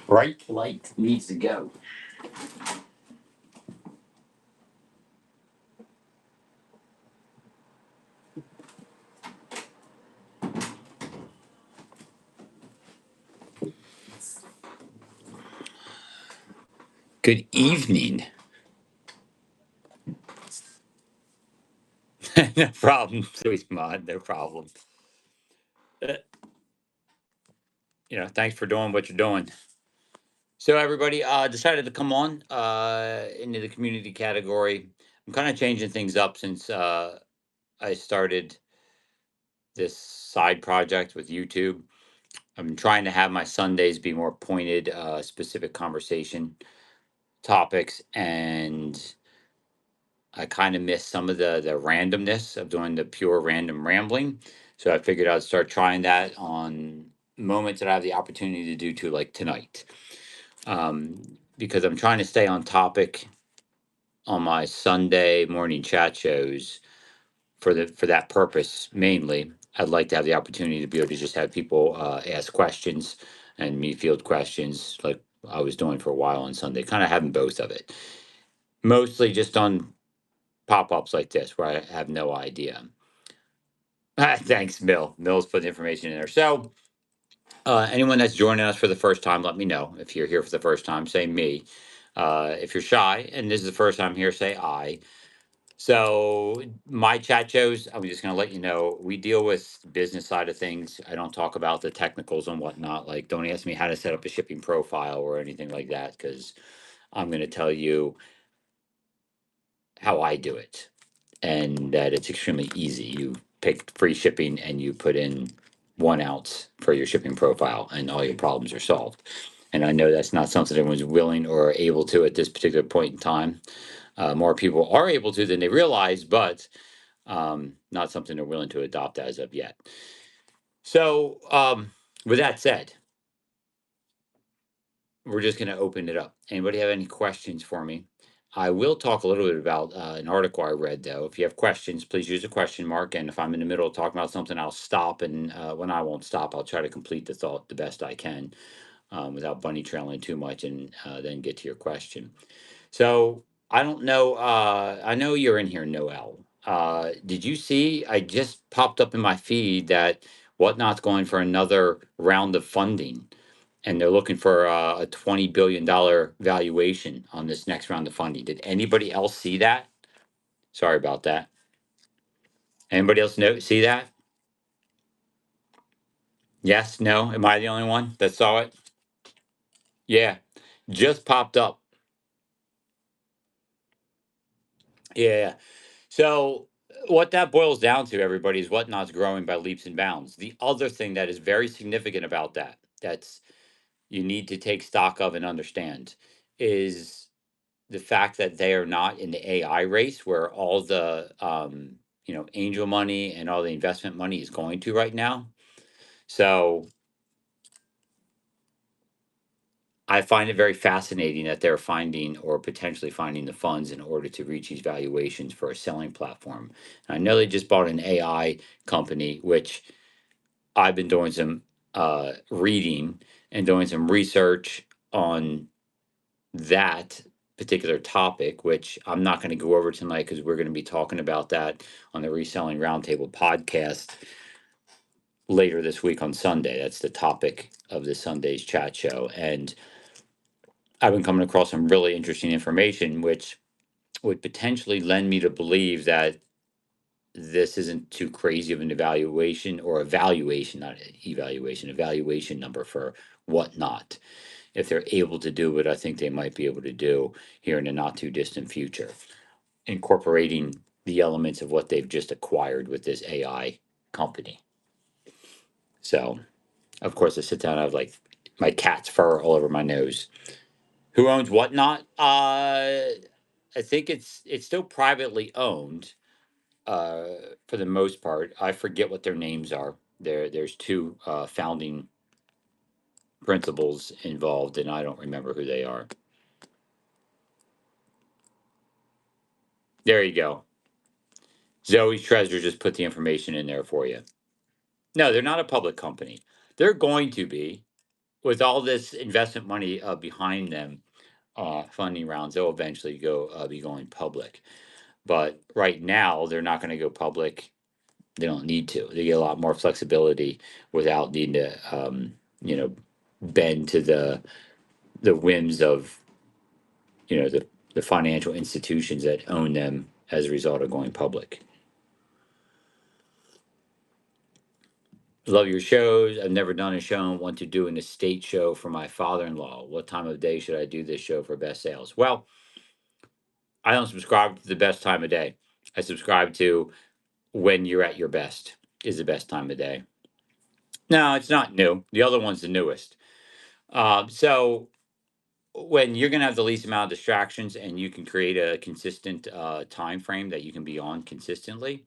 Bright light needs to go. Good evening. No problem, sweet mod. No problem. Uh, thanks for doing what you're doing. So everybody decided to come on into the community category. I'm kind of changing things up since I started this side project with YouTube. I'm trying to have my Sundays be more pointed, specific conversation topics, and I kind of miss some of the randomness of doing the pure random rambling. So I figured I'd start trying that on moments that I have the opportunity to do too, like tonight. Because I'm trying to stay on topic on my Sunday morning chat shows for that purpose mainly. I'd like to have the opportunity to be able to just have people ask questions and me field questions like I was doing for a while on Sunday, kind of having both of it. Mostly just on pop-ups like this where I have no idea. Thanks, Mill. Mill's put the information in there. So anyone that's joining us for the first time, let me know. If you're here for the first time, say me. If you're shy and this is the first time here, say I. So my chat shows, I'm just going to let you know, we deal with business side of things. I don't talk about the technicals and whatnot. Like, don't ask me how to set up a shipping profile or anything like that, because I'm going to tell you how I do it, and that it's extremely easy. You pick free shipping and you put in 1 ounce for your shipping profile, and all your problems are solved. And I know that's not something everyone's willing or able to at this particular point in time. More people are able to than they realize, but not something they're willing to adopt as of yet. So, with that said, we're just going to open it up. Anybody have any questions for me? I will talk a little bit about an article I read, though. If you have questions, please use a question mark. And if I'm in the middle of talking about something, I'll stop. And when I won't stop, I'll try to complete the thought the best I can without bunny trailing too much and then get to your question. So I don't know. I know you're in here, Noel. Did you see? I just popped up in my feed that Whatnot's going for another round of funding, and they're looking for a $20 billion valuation on this next round of funding. Did anybody else see that? Sorry about that. Anybody else see that? Yes, no. Am I the only one that saw it? Yeah, just popped up. Yeah. So what that boils down to, everybody, is Whatnot's growing by leaps and bounds. The other thing that is very significant about that, that's you need to take stock of and understand, is the fact that they are not in the AI race where all the angel money and all the investment money is going to right now. So I find it very fascinating that they're finding or potentially finding the funds in order to reach these valuations for a selling platform. And I know they just bought an AI company, which I've been doing some reading and doing some research on that particular topic, which I'm not going to go over tonight because we're going to be talking about that on the Reselling Roundtable podcast later this week on Sunday. That's the topic of this Sunday's chat show. And I've been coming across some really interesting information, which would potentially lend me to believe that this isn't too crazy of an evaluation or evaluation, not evaluation, evaluation number for Whatnot. If they're able to do what I think they might be able to do here in the not too distant future, incorporating the elements of what they've just acquired with this AI company. So, of course, I sit down, I have like my cat's fur all over my nose. Who owns Whatnot? I think it's still privately owned uh, for the most part. I forget what their names are. There's two founding principals involved, and I don't remember who they are. There you go. Zoe's Treasure just put the information in there for you. No, they're not a public company. They're going to be. with all this investment money behind them, funding rounds, they'll eventually go be going public. But right now, they're not going to go public. They don't need to. They get a lot more flexibility without needing to, you know, bend to the whims of, the financial institutions that own them as a result of going public. Love your shows. I've never done a show and want to do an estate show for my father-in-law. What time of day should I do this show for best sales? Well, I don't subscribe to the best time of day. I subscribe to when you're at your best is the best time of day. No, it's not new. The other one's the newest. So when you're going to have the least amount of distractions and you can create a consistent time frame that you can be on consistently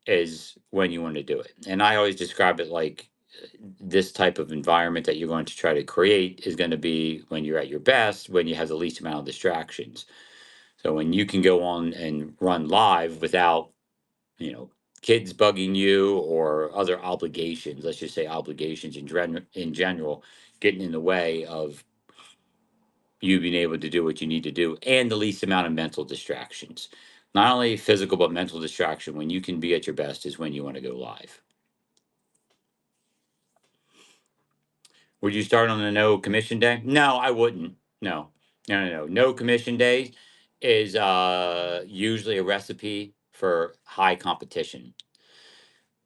is when you want to do it. And I always describe it like this type of environment that you're going to try to create is going to be when you're at your best, when you have the least amount of distractions. So when you can go on and run live without, you know, kids bugging you or other obligations, let's just say obligations in general, getting in the way of you being able to do what you need to do and the least amount of mental distractions. Not only physical, but mental distraction when you can be at your best is when you want to go live. Would you start on a no commission day? No, I wouldn't. No, no, no, no. No commission day is usually a recipe for high competition.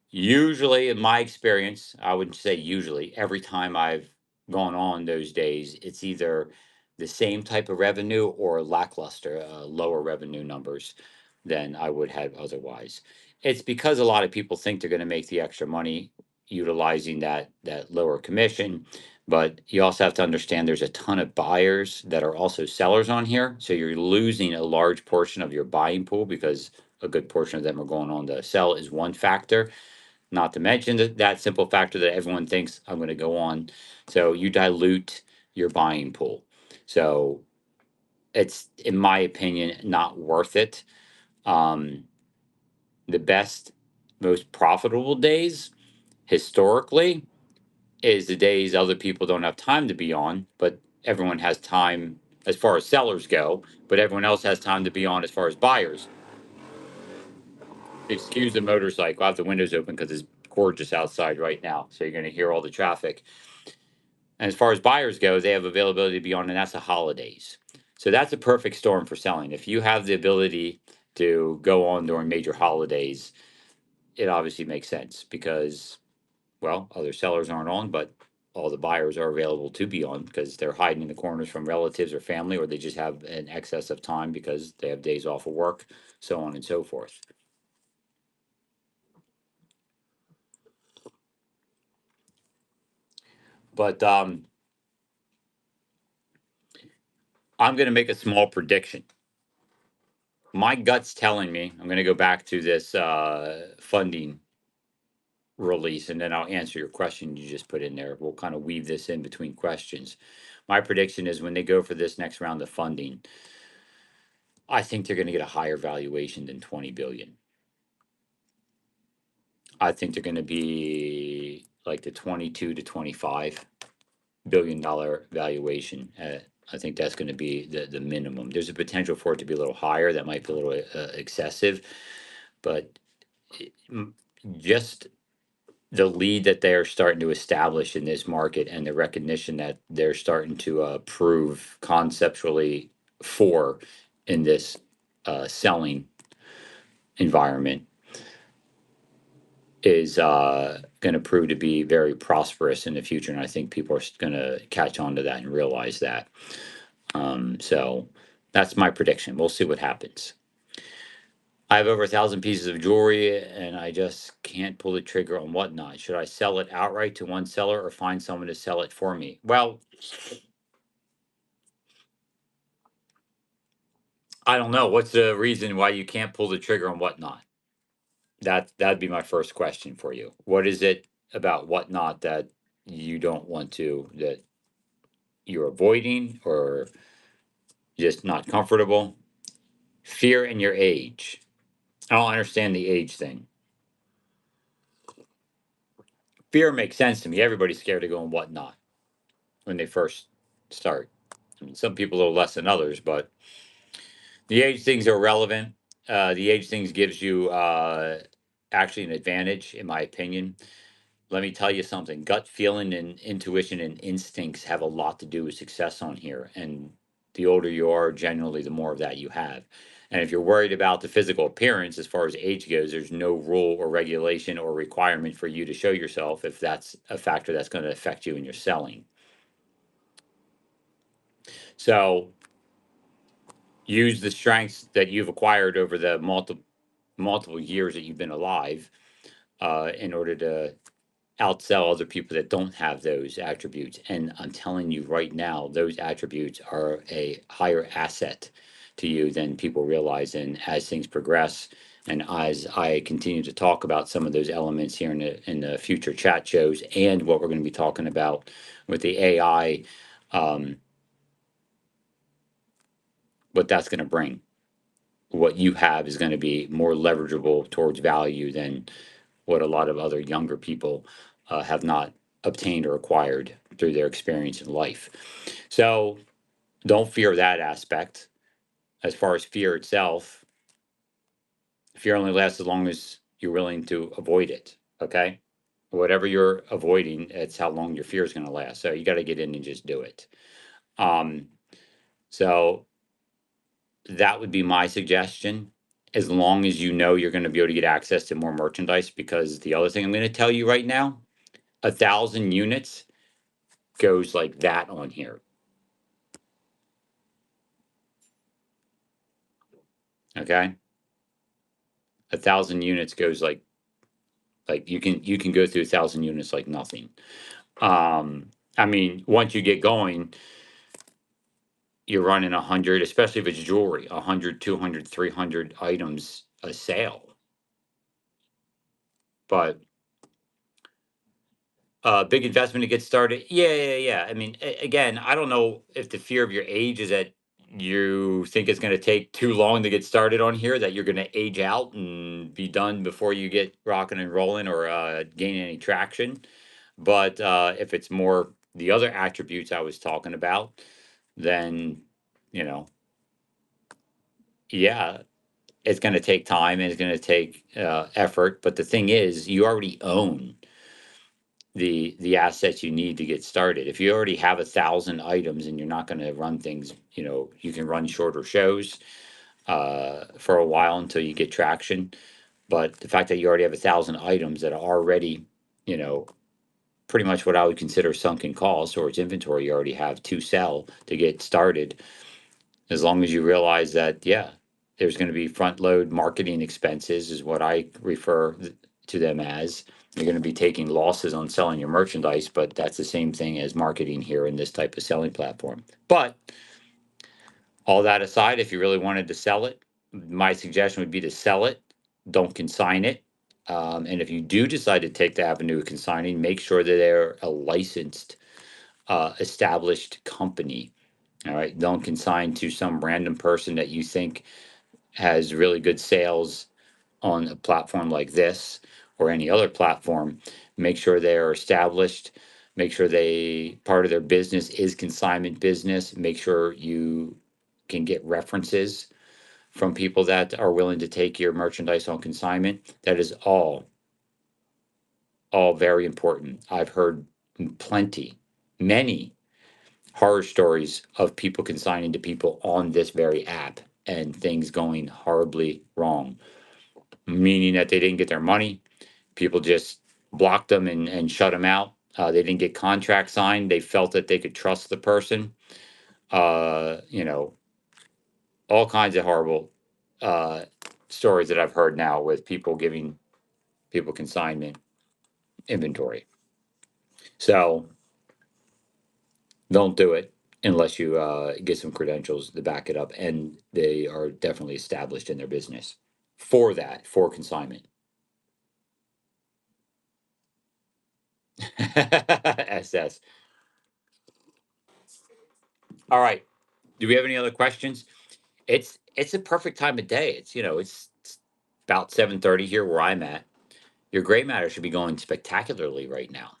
Usually, in my experience, I wouldn't say usually, every time I've gone on those days, it's either the same type of revenue or lackluster, lower revenue numbers than I would have otherwise. It's because a lot of people think they're going to make the extra money utilizing that lower commission, but you also have to understand there's a ton of buyers that are also sellers on here, so you're losing a large portion of your buying pool because a good portion of them are going on to sell is one factor, not to mention that simple factor that everyone thinks I'm going to go on. So you dilute your buying pool. So it's, in my opinion, not worth it. Um, the best, most profitable days historically is the days other people don't have time to be on, but everyone has time as far as sellers go, but everyone else has time to be on as far as buyers. Excuse the motorcycle. I have the windows open because it's gorgeous outside right now. So you're going to hear all the traffic. And as far as buyers go, they have availability to be on, and that's the holidays. So that's a perfect storm for selling. If you have the ability to go on during major holidays, it obviously makes sense because, well, other sellers aren't on, but all the buyers are available to be on because they're hiding in the corners from relatives or family, or they just have an excess of time because they have days off of work, so on and so forth. But I'm going to make a small prediction. My gut's telling me I'm going to go back to this funding release, and then I'll answer your question you just put in there. We'll kind of weave this in between questions. My prediction is when they go for this next round of funding, I think they're going to get a higher valuation than 20 billion. I think they're going to be like the 22 to 25 billion dollar valuation. I think that's going to be the minimum. There's a potential for it to be a little higher. That might be a little excessive, but mm, just the lead that they're starting to establish in this market and the recognition that they're starting to prove conceptually for in this selling environment is going to prove to be very prosperous in the future. And I think people are going to catch on to that and realize that. So that's my prediction. We'll see what happens. I have over 1,000 pieces of jewelry and I just can't pull the trigger on whatnot. Should I sell it outright to one seller or find someone to sell it for me? Well, I don't know. What's the reason why you can't pull the trigger on whatnot? That'd be my first question for you. What is it about whatnot that you don't want to, that you're avoiding or just not comfortable? Fear in your age. I don't understand the age thing. Fear makes sense to me. Everybody's scared to go and whatnot. when they first start. I mean, some people a little less than others, but the age things are relevant. The age things gives you actually an advantage, in my opinion. Let me tell you something. Gut feeling and intuition and instincts have a lot to do with success on here. And the older you are, generally, the more of that you have. And if you're worried about the physical appearance as far as age goes, there's no rule or regulation or requirement for you to show yourself if that's a factor that's going to affect you in your selling. So use the strengths that you've acquired over the multiple years that you've been alive in order to outsell other people that don't have those attributes. And I'm telling you right now, those attributes are a higher asset to you than people realize. And as things progress, and as I continue to talk about some of those elements here in the future chat shows, and what we're going to be talking about with the AI, um, what that's going to bring. What you have is going to be more leverageable towards value than what a lot of other younger people have not obtained or acquired through their experience in life. So don't fear that aspect. As far as fear itself, fear only lasts as long as you're willing to avoid it. Okay. Whatever you're avoiding, it's how long your fear is going to last. So you got to get in and just do it. Um, so that would be my suggestion. As long as you know you're going to be able to get access to more merchandise, because the other thing I'm going to tell you right now, 1,000 units goes like that on here. Okay, 1,000 units goes like you can go through 1,000 units like nothing. I mean, once you get going, you're running 100, especially if it's jewelry, 100, 200, 300 items a sale. But big investment to get started. Yeah, yeah, yeah. I mean, again, I don't know if the fear of your age is that you think it's going to take too long to get started on here, that you're going to age out and be done before you get rocking and rolling or gain any traction. But if it's more the other attributes I was talking about, then, you know, yeah, it's going to take time and it's going to take effort. But the thing is, you already own the assets you need to get started. If you already have 1,000 items and you're not going to run things, you can run shorter shows for a while until you get traction. But the fact that you already have 1,000 items that are already, you know, pretty much what I would consider sunken costs, or it's inventory you already have to sell to get started. As long as you realize that, yeah, there's going to be front load marketing expenses, is what I refer to them as. You're going to be taking losses on selling your merchandise, but that's the same thing as marketing here in this type of selling platform. But all that aside, if you really wanted to sell it, my suggestion would be to sell it, don't consign it. And if you do decide to take the avenue of consigning, make sure that they're a licensed, established company. All right. Don't consign to some random person that you think has really good sales on a platform like this or any other platform. Make sure they're established. Make sure part of their business is consignment business. Make sure you can get references from people that are willing to take your merchandise on consignment. That is all very important. I've heard many horror stories of people consigning to people on this very app and things going horribly wrong, meaning that they didn't get their money. People just blocked them and shut them out. They didn't get contract signed. They felt that they could trust the person. You know, all kinds of horrible uh, stories that I've heard now with people giving people consignment inventory. So don't do it unless you get some credentials to back it up, and they are definitely established in their business for consignment. SS. All right. Do we have any other questions? It's a perfect time of day. It's about 7:30 here where I'm at. Your gray matter should be going spectacularly right now.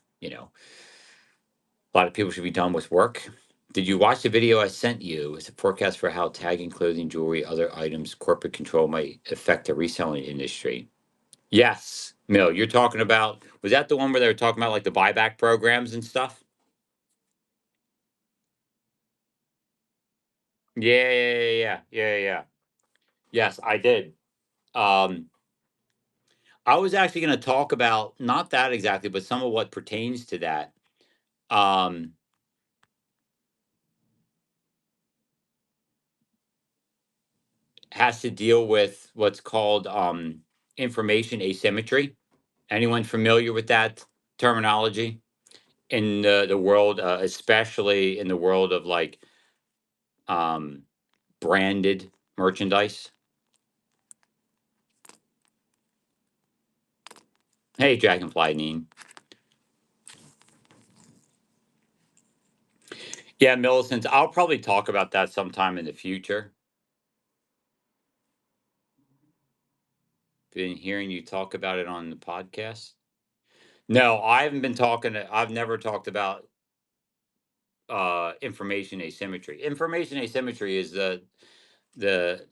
A lot of people should be done with work. Did you watch the video I sent you? It's a forecast for how tagging, clothing, jewelry, other items, corporate control might affect the reselling industry. Yes, Mill, you're talking about, was that the one where they were talking about like the buyback programs and stuff? Yeah, yeah. Yes, I did. Um, I was actually going to talk about not that exactly, but some of what pertains to that. Um, has to deal with what's called information asymmetry. Anyone familiar with that terminology in the world, especially in the world of like um, branded merchandise? Hey, Dragonfly Neen. Yeah, Millicent, I'll probably talk about that sometime in the future. Been hearing you talk about it on the podcast. No, I haven't been talking. I've never talked about information asymmetry. Information asymmetry is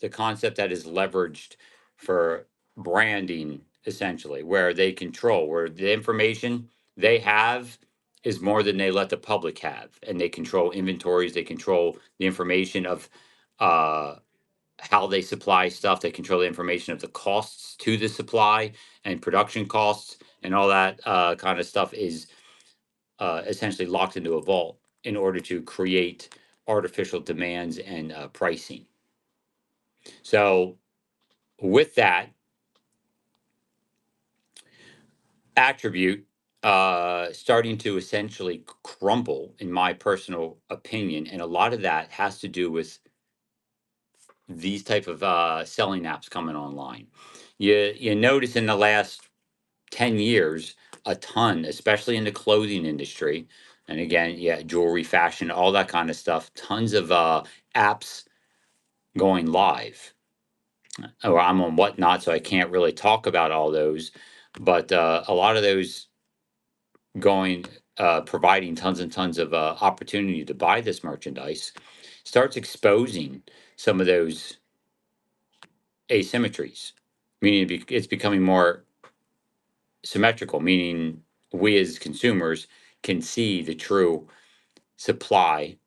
the concept that is leveraged for branding, essentially, where they control, where the information they have is more than they let the public have, and they control inventories, they control the information of uh how they supply stuff, they control the information of the costs to the supply and production costs, and all that kind of stuff is essentially locked into a vault in order to create artificial demands and pricing. So, with that attribute starting to essentially crumble, in my personal opinion, and a lot of that has to do with these type of selling apps coming online. You notice in the last 10 years a ton, especially in the clothing industry, and again, yeah, jewelry, fashion, all that kind of stuff. Tons of apps going live. Or I'm on Whatnot, so I can't really talk about all those. But a lot of those going, providing tons and tons of opportunity to buy this merchandise, starts exposing some of those asymmetries, meaning it's becoming more symmetrical, meaning we as consumers can see the true supply,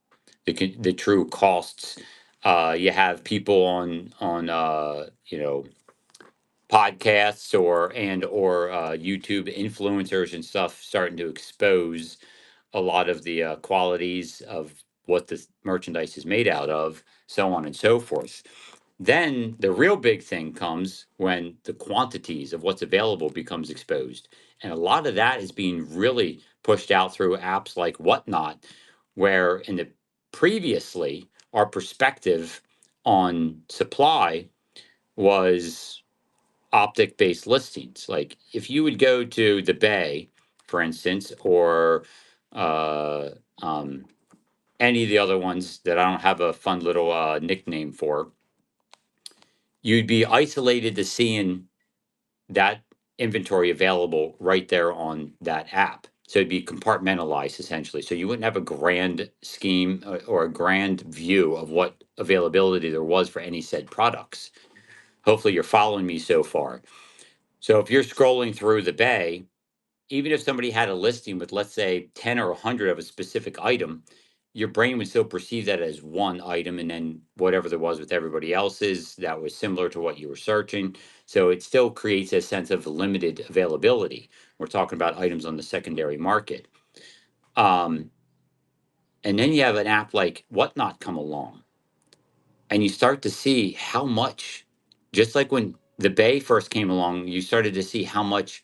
the true costs. You have people on podcasts or YouTube influencers and stuff starting to expose a lot of the qualities of what the merchandise is made out of, so on and so forth. Then the real big thing comes when the quantities of what's available becomes exposed. And a lot of that is being really pushed out through apps like Whatnot, where in the previously our perspective on supply was optic based listings. Like if you would go to the Bay, for instance, or uh, um, any of the other ones that I don't have a fun little nickname for, you'd be isolated to seeing that inventory available right there on that app. So it'd be compartmentalized essentially. So you wouldn't have a grand scheme or a grand view of what availability there was for any said products. Hopefully you're following me so far. So if you're scrolling through the Bay, even if somebody had a listing with, let's say, 10 or 100 of a specific item, your brain would still perceive that as one item, and then whatever there was with everybody else's that was similar to what you were searching. So it still creates a sense of limited availability. We're talking about items on the secondary market. Um, and then you have an app like Whatnot come along, and you start to see how much, just like when the Bay first came along, you started to see how much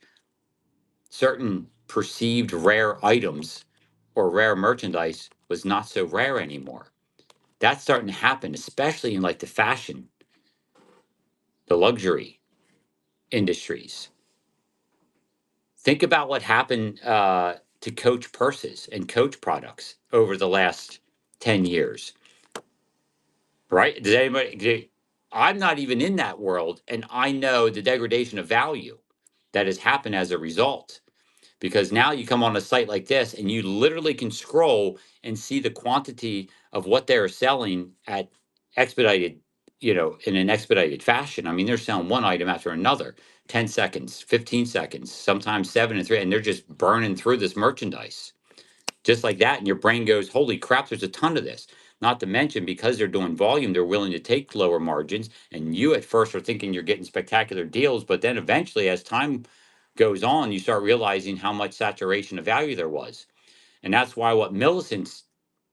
certain perceived rare items or rare merchandise was not so rare anymore. That's starting to happen, especially in like the fashion, the luxury industries. Think about what happened to Coach purses and Coach products over the last 10 years, right? I'm not even in that world, and I know the degradation of value that has happened as a result. because now you come on a site like this and you literally can scroll and see the quantity of what they're selling at expedited, in an expedited fashion. I mean, they're selling one item after another, 10 seconds, 15 seconds, sometimes 7 and 3, and they're just burning through this merchandise just like that. And your brain goes, holy crap, there's a ton of this. Not to mention, because they're doing volume, they're willing to take lower margins. And you at first are thinking you're getting spectacular deals. But then eventually, as time goes on, you start realizing how much saturation of value there was. And that's why what Millicent's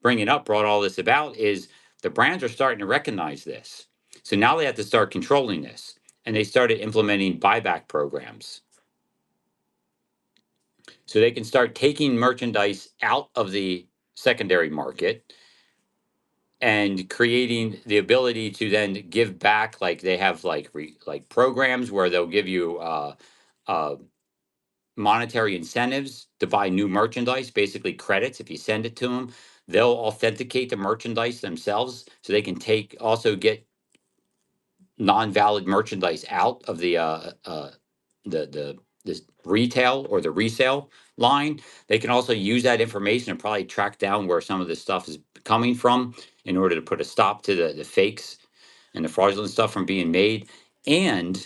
bringing up brought all this about is the brands are starting to recognize this. So now they have to start controlling this. And they started implementing buyback programs. So they can start taking merchandise out of the secondary market and creating the ability to then give back. Like they have like programs where they'll give you uh, monetary incentives to buy new merchandise, basically credits. If you send it to them, they'll authenticate the merchandise themselves, so they can get non-valid merchandise out of the this retail or the resale line. They can also use that information and probably track down where some of this stuff is coming from in order to put a stop to the fakes and the fraudulent stuff from being made. And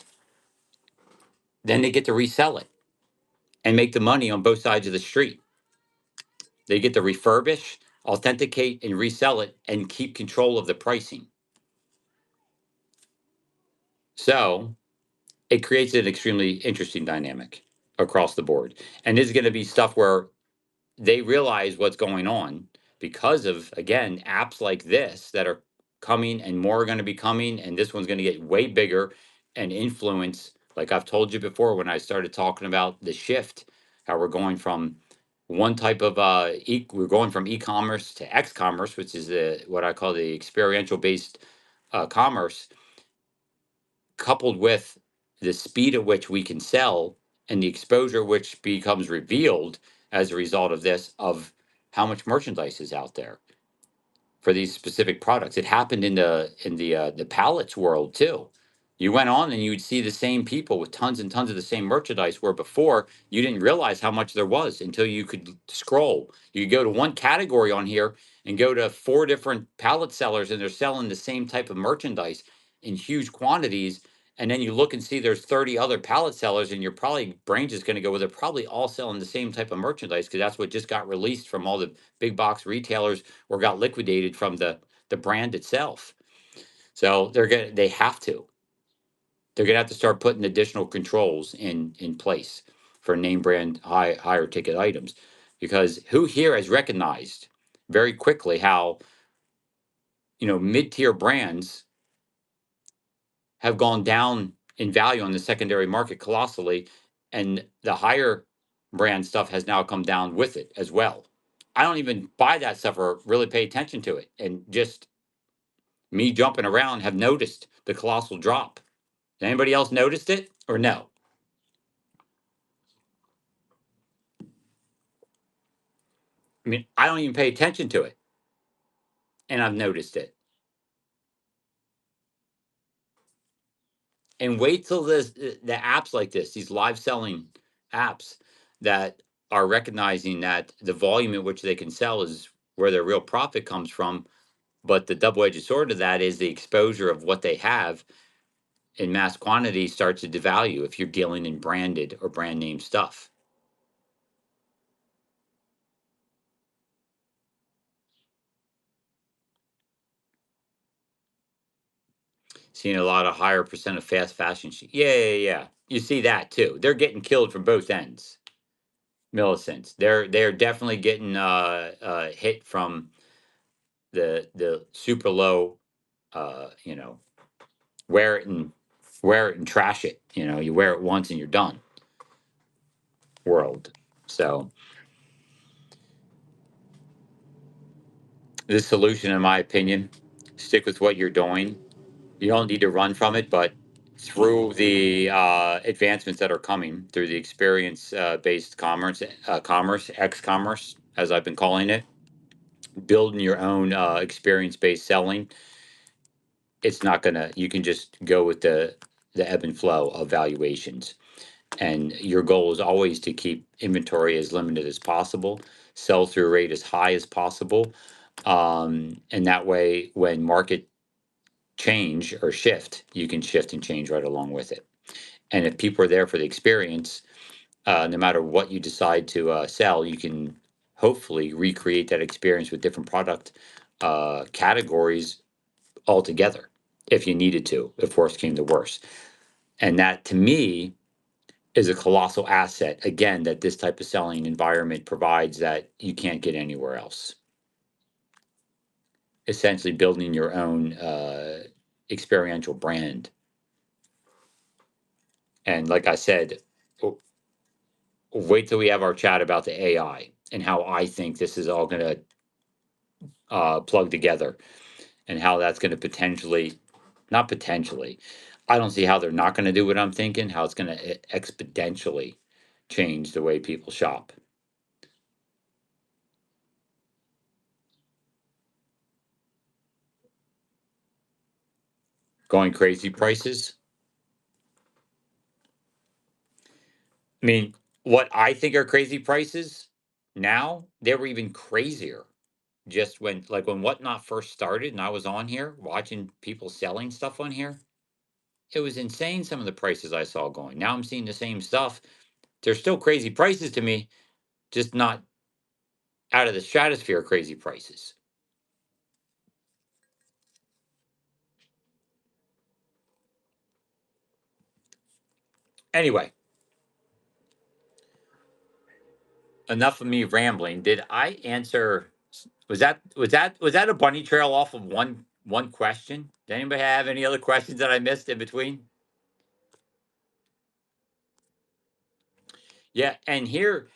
then they get to resell it and make the money on both sides of the street. They get to refurbish, authenticate, and resell it and keep control of the pricing. So it creates an extremely interesting dynamic across the board. And this is going to be stuff where they realize what's going on because of, again, apps like this that are coming, and more are going to be coming. And this one's going to get way bigger and influence. Like I've told you before, when I started talking about the shift, how we're going from one type of we're going from e-commerce to x-commerce, which is what I call the experiential based commerce, coupled with the speed at which we can sell and the exposure which becomes revealed as a result of this, of how much merchandise is out there for these specific products. It happened in the pallets world too. You went on and you would see the same people with tons and tons of the same merchandise, where before you didn't realize how much there was until you could scroll. You could go to one category on here and go to 4 different pallet sellers, and they're selling the same type of merchandise in huge quantities. And then you look and see there's 30 other pallet sellers, and your probably brain is going to go, well, they're probably all selling the same type of merchandise because that's what just got released from all the big box retailers or got liquidated from the brand itself. So they have to. They're gonna have to start putting additional controls in place for name brand higher ticket items, because who here has recognized very quickly how mid-tier brands have gone down in value on the secondary market colossally, and the higher brand stuff has now come down with it as well. I don't even buy that stuff or really pay attention to it, and just me jumping around have noticed the colossal drop. Anybody else noticed it or no? I mean, I don't even pay attention to it, and I've noticed it. And wait till the apps like this, these live selling apps that are recognizing that the volume at which they can sell is where their real profit comes from. But the double-edged sword of that is the exposure of what they have in mass quantity starts to devalue if you're dealing in branded or brand name stuff. Seeing a lot of higher percent of fast fashion. Yeah, yeah, yeah. You see that too. They're getting killed from both ends. Millicents. They're definitely getting hit from the super low, you know, wear it and trash it. You wear it once and you're done. World. So this solution, in my opinion, stick with what you're doing. You don't need to run from it, but through the advancements that are coming through the experience based commerce, X commerce, as I've been calling it, building your own experience based selling, it's not gonna, you can just go with the ebb and flow of valuations. And your goal is always to keep inventory as limited as possible, sell through rate as high as possible. And that way, when market change or shift, you can shift and change right along with it. And if people are there for the experience, no matter what you decide to sell, you can hopefully recreate that experience with different product categories altogether if you needed to, if worse came to worse. And that to me is a colossal asset, again, that this type of selling environment provides that you can't get anywhere else. Essentially building your own experiential brand. And like I said, wait till we have our chat about the AI and how I think this is all going to plug together, and how that's going to potentially, not potentially, I don't see how they're not going to do what I'm thinking, how it's going to exponentially change the way people shop. Going crazy prices. I mean, what I think are crazy prices now, they were even crazier. Just when, like when Whatnot first started and I was on here watching people selling stuff on here, it was insane some of the prices I saw going. Now I'm seeing the same stuff. They're still crazy prices to me, just not out of the stratosphere crazy prices. Anyway, enough of me rambling. Did I answer? Was that a bunny trail off of one question? Did anybody have any other questions that I missed in between? Yeah, and here,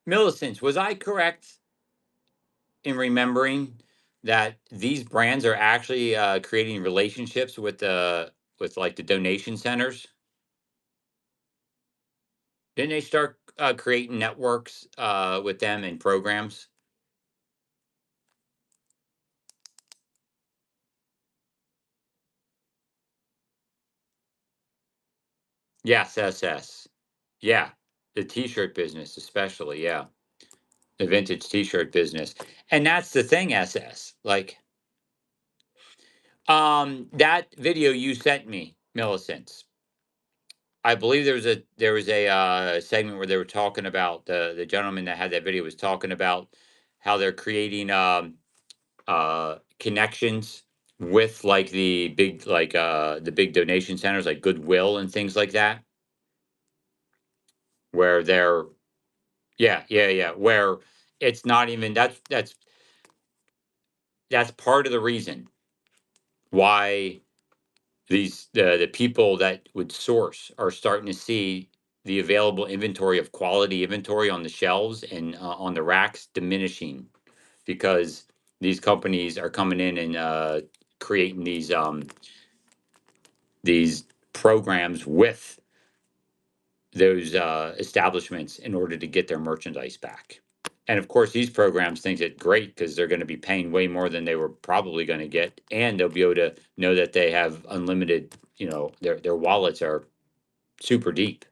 Millicent, was I correct in remembering that these brands are actually creating relationships with like the donation centers? Didn't they start creating networks with them and programs? Yes, SS. Yeah, the T-shirt business, especially. Yeah, the vintage T-shirt business, and that's the thing, SS. Like, that video you sent me, Millicent. I believe there was a segment where they were talking about the gentleman that had that video was talking about how they're creating connections with like the big donation centers like Goodwill and things like that, where they're yeah, where it's not even that's part of the reason why the people that would source are starting to see the available inventory of quality inventory on the shelves and on the racks diminishing, because these companies are coming in and creating these programs with those establishments in order to get their merchandise back. And of course, these programs think it great because they're going to be paying way more than they were probably going to get, and they'll be able to know that they have unlimited. Their wallets are super deep.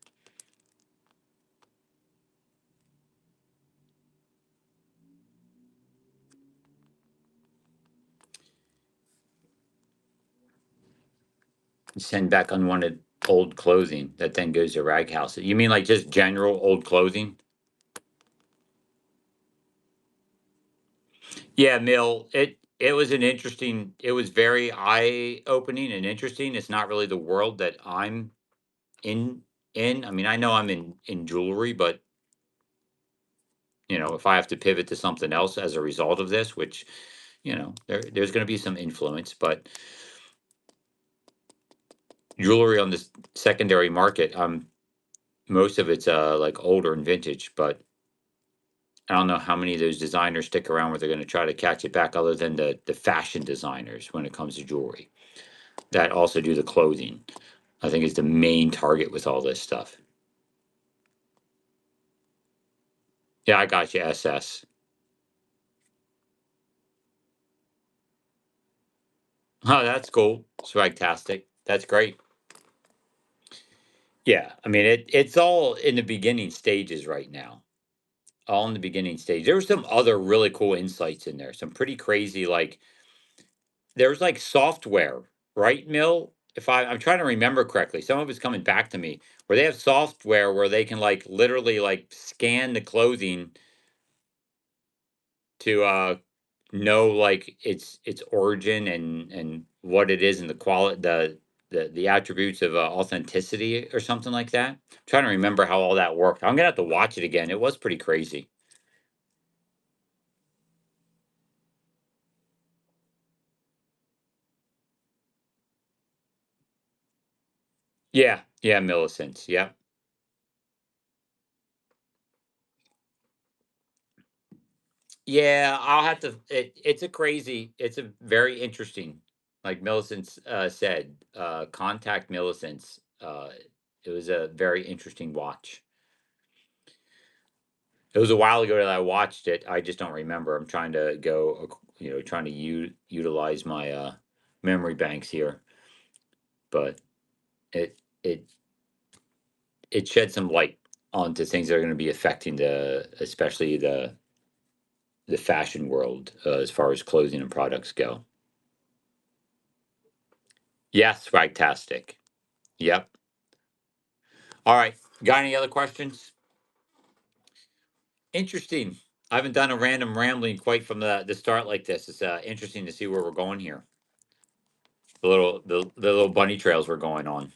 Send back unwanted old clothing that then goes to rag houses. You mean like just general old clothing? Yeah, Mill. It was an interesting. It was very eye opening and interesting. It's not really the world that I'm in. I mean, I know I'm in jewelry, but if I have to pivot to something else as a result of this, which there's going to be some influence, but jewelry on this secondary market, most of it's like older and vintage, but I don't know how many of those designers stick around where they're going to try to catch it back, other than the fashion designers when it comes to jewelry that also do the clothing. I think is the main target with all this stuff. Yeah, I got you, SS. Oh, that's cool. Swagtastic. That's great. Yeah, I mean it's all in the beginning stages right now. All in the beginning stage. There were some other really cool insights in there. Some pretty crazy, like there's like software, right, Mill? If I'm trying to remember correctly, some of it's coming back to me where they have software where they can like literally like scan the clothing to know like its origin and what it is and the quality the attributes of authenticity or something like that. I'm trying to remember how all that worked. I'm gonna have to watch it again. It was pretty crazy. Yeah, yeah, Millicent. Yeah. Yeah, I'll have to. It's a crazy. It's a very interesting. Like Millicent said, contact Millicent's. It was a very interesting watch. It was a while ago that I watched it. I just don't remember. I'm trying to go, trying to utilize my memory banks here, but it it shed some light onto things that are going to be affecting especially the fashion world as far as clothing and products go. Yes, fantastic. Yep. All right. Got any other questions? Interesting. I haven't done a random rambling quite from the start like this. It's interesting to see where we're going here. The little bunny trails we're going on.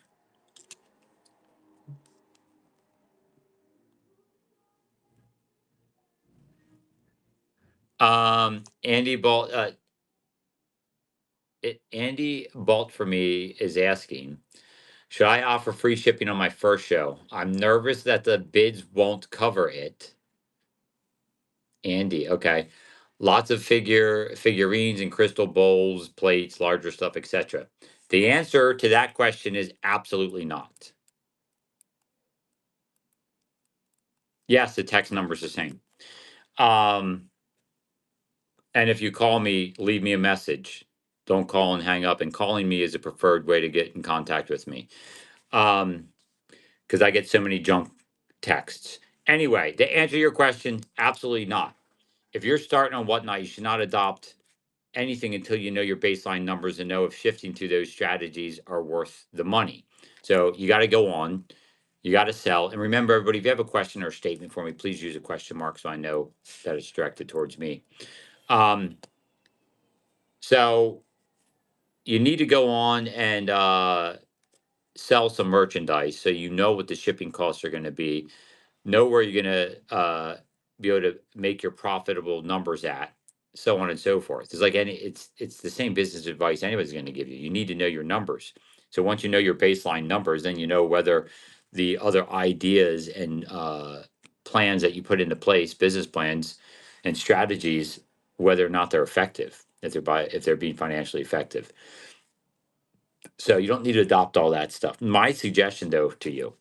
Andy Balt. Andy Balt for me is asking, should I offer free shipping on my first show? I'm nervous that the bids won't cover it. Andy, okay. Lots of figurines and crystal bowls, plates, larger stuff, etc. The answer to that question is absolutely not. Yes, the text number is the same. Um, and if you call me, leave me a message. Don't call and hang up. And calling me is a preferred way to get in contact with me. Because I get so many junk texts. Anyway, to answer your question, absolutely not. If you're starting on Whatnot, you should not adopt anything until you know your baseline numbers and know if shifting to those strategies are worth the money. So you got to go on, you got to sell. And remember, everybody, if you have a question or a statement for me, please use a question mark so I know that it's directed towards me. Um, so you need to go on and sell some merchandise so you know what the shipping costs are going to be, know where you're going to be able to make your profitable numbers at, so on and so forth. It's like it's the same business advice anybody's going to give you. You need to know your numbers. So once you know your baseline numbers, then you know whether the other ideas and plans that you put into place, business plans and strategies, whether or not they're effective, if they're being financially effective. So you don't need to adopt all that stuff. My suggestion, though, to you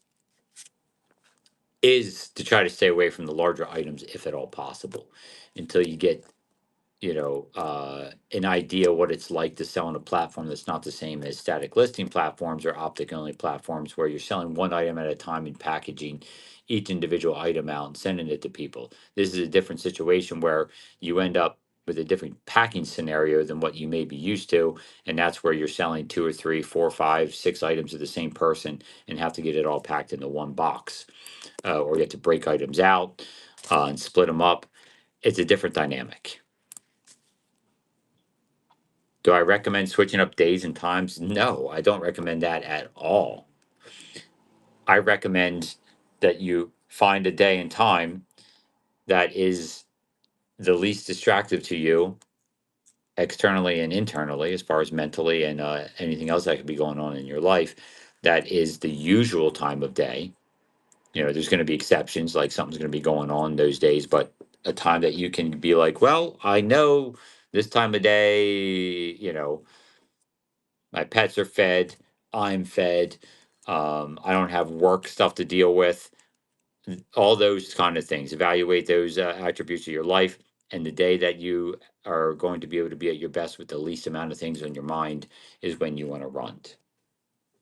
is to try to stay away from the larger items if at all possible until you get an idea what it's like to sell on a platform that's not the same as static listing platforms or optic only platforms where you're selling one item at a time and packaging each individual item out and sending it to people. This is a different situation where you end up with a different packing scenario than what you may be used to, and that's where you're selling two or three, four, five, six items to the same person and have to get it all packed into one box, or you have to break items out and split them up. It's a different dynamic. Do I recommend switching up days and times? No, I don't recommend that at all. I recommend that you find a day and time that is the least distractive to you externally and internally, as far as mentally and anything else that could be going on in your life. That is the usual time of day. There's going to be exceptions, like something's going to be going on those days, but a time that you can be like, well, I know this time of day, my pets are fed, I'm fed, I don't have work stuff to deal with, all those kind of things. Evaluate those attributes of your life, and the day that you are going to be able to be at your best with the least amount of things on your mind is when you want to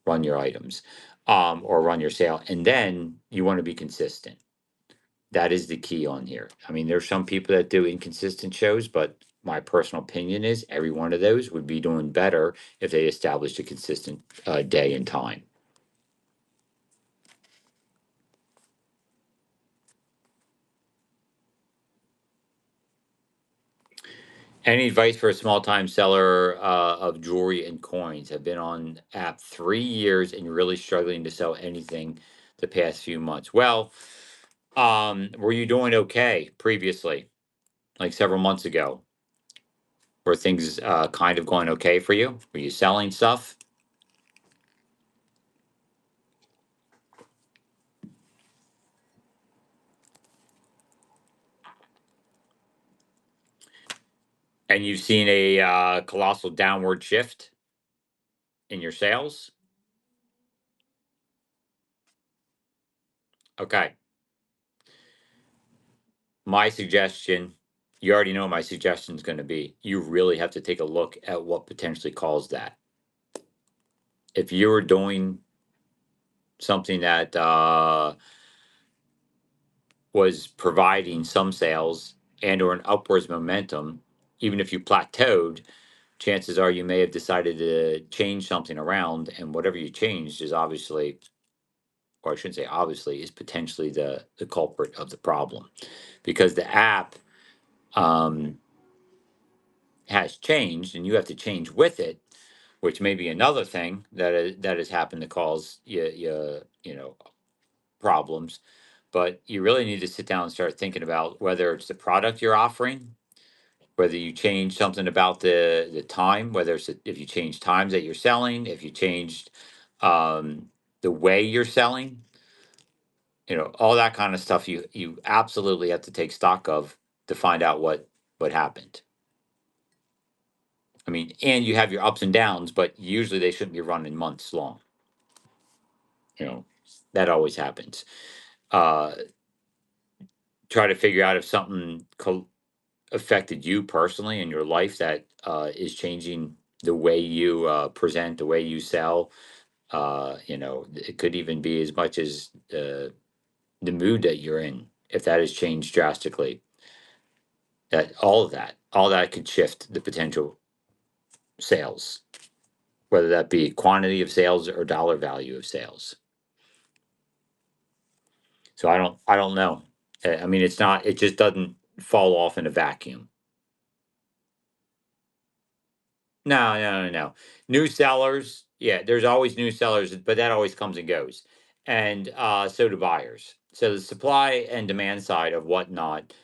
run your items. or run your sale. And then you want to be consistent. That is the key on here. I mean, there's some people that do inconsistent shows, but my personal opinion is every one of those would be doing better if they established a consistent day and time. Any advice for a small time seller of jewelry and coins? Have been on app 3 years and really struggling to sell anything the past few months. Well, were you doing okay previously, like several months ago? Were things kind of going okay for you? Were you selling stuff? And you've seen a colossal downward shift in your sales? Okay. My suggestion, you already know what my suggestion is going to be. You really have to take a look at what potentially caused that. If you were doing something that was providing some sales and or an upwards momentum, even if you plateaued, chances are you may have decided to change something around, and whatever you changed is obviously, or I shouldn't say obviously, is potentially the culprit of the problem, because the app um, has changed, and you have to change with it, which may be another thing that has happened to cause you problems. But you really need to sit down and start thinking about whether it's the product you're offering, whether you change something about the time, whether it's if you change times that you're selling, if you changed um, the way you're selling, all that kind of stuff. You absolutely have to take stock of to find out what happened. I mean, and you have your ups and downs, but usually they shouldn't be running months long. You know, that always happens. Uh, Try to figure out if something affected you personally in your life that is changing the way you present, the way you sell. It could even be as much as the mood that you're in. If that has changed drastically, all that could shift the potential sales, whether that be quantity of sales or dollar value of sales. So I don't know. I mean, it's not. It just doesn't fall off in a vacuum. No, no, no, no. New sellers, yeah, there's always new sellers, but that always comes and goes. And so do buyers. So the supply and demand side of whatnot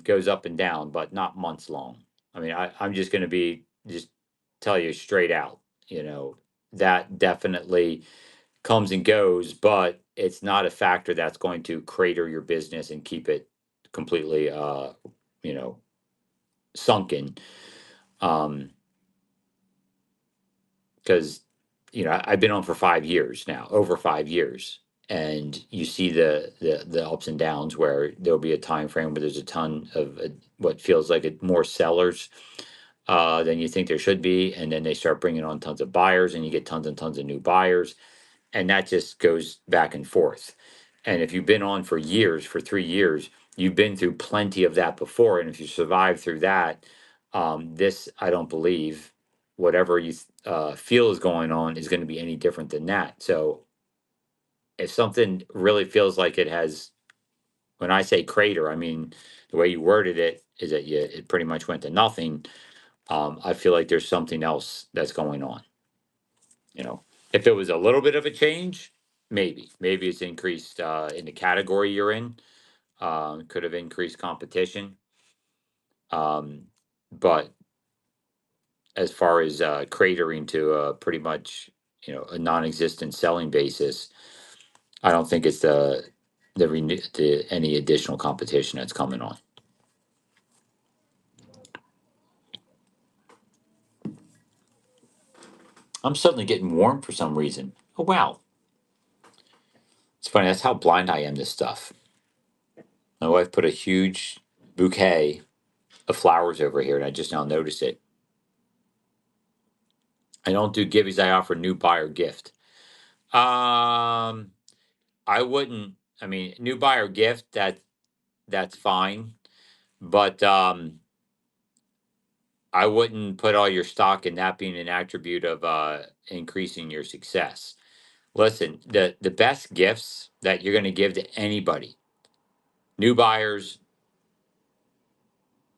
goes up and down, but not months long. I mean, I'm just going to just tell you straight out, that definitely comes and goes, but it's not a factor that's going to crater your business and keep it completely, you know, sunken. Um, because I've been on for 5 years now, over 5 years, and you see the ups and downs where there'll be a time frame where there's a ton of what feels like more sellers than you think there should be, and then they start bringing on tons of buyers, and you get tons and tons of new buyers, and that just goes back and forth. And if you've been on for years, for 3 years, you've been through plenty of that before. And if you survive through that, this, I don't believe, whatever you feel is going on is going to be any different than that. So if something really feels like it has, when I say crater, I mean the way you worded it is that it pretty much went to nothing. I feel like there's something else that's going on. If it was a little bit of a change, maybe it's increased in the category you're in, could have increased competition. um, but as far as cratering to pretty much a non-existent selling basis, I don't think it's any additional competition that's coming on. I'm suddenly getting warm for some reason. Oh wow, it's funny. That's how blind I am to stuff. My wife put a huge bouquet of flowers over here, and I just now noticed it. I don't do givings. I offer new buyer gift. Um, I wouldn't. I mean, new buyer gift, that's fine, but I wouldn't put all your stock in that being an attribute of increasing your success. Listen, the best gifts that you're going to give to anybody, new buyers,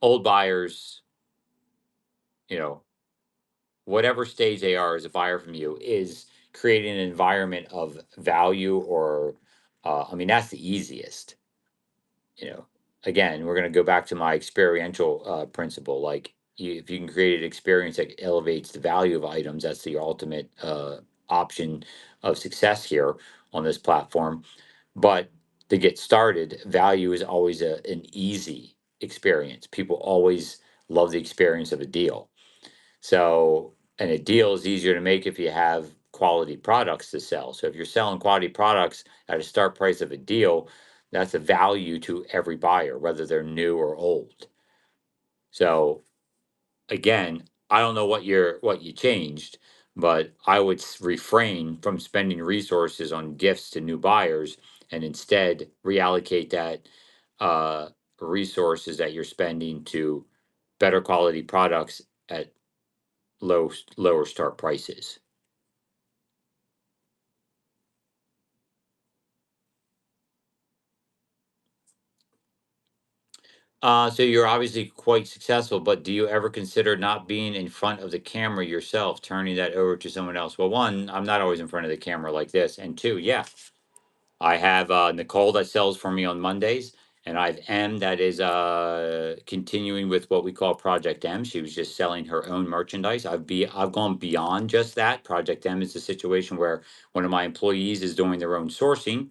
old buyers, you know, whatever stage they are as a buyer from you, is creating an environment of value or I mean, that's the easiest. Again, we're going to go back to my experiential principle. Like, if you can create an experience that elevates the value of items, that's the ultimate option of success here on this platform. But to get started, value is always an easy experience. People always love the experience of a deal. So, and a deal is easier to make if you have quality products to sell. So if you're selling quality products at a start price of a deal, that's a value to every buyer, whether they're new or old. So again, I don't know what you changed, but I would refrain from spending resources on gifts to new buyers and instead reallocate that uh, resources that you're spending to better quality products at lower start prices. So you're obviously quite successful, but do you ever consider not being in front of the camera yourself, turning that over to someone else? Well, one, I'm not always in front of the camera like this, and two, yeah, I have Nicole that sells for me on Mondays, and I have M that is continuing with what we call Project M. She was just selling her own merchandise. I've gone beyond just that. Project M is a situation where one of my employees is doing their own sourcing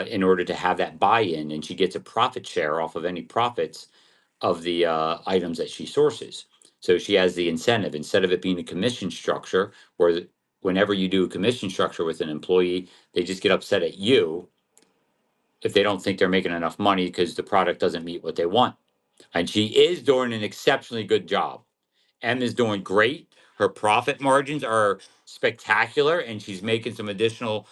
in order to have that buy-in, and she gets a profit share off of any profits of the items that she sources. So she has the incentive instead of it being a commission structure, where whenever you do a commission structure with an employee, they just get upset at you if they don't think they're making enough money because the product doesn't meet what they want. And she is doing an exceptionally good job. M is doing great. Her profit margins are spectacular, and she's making some additional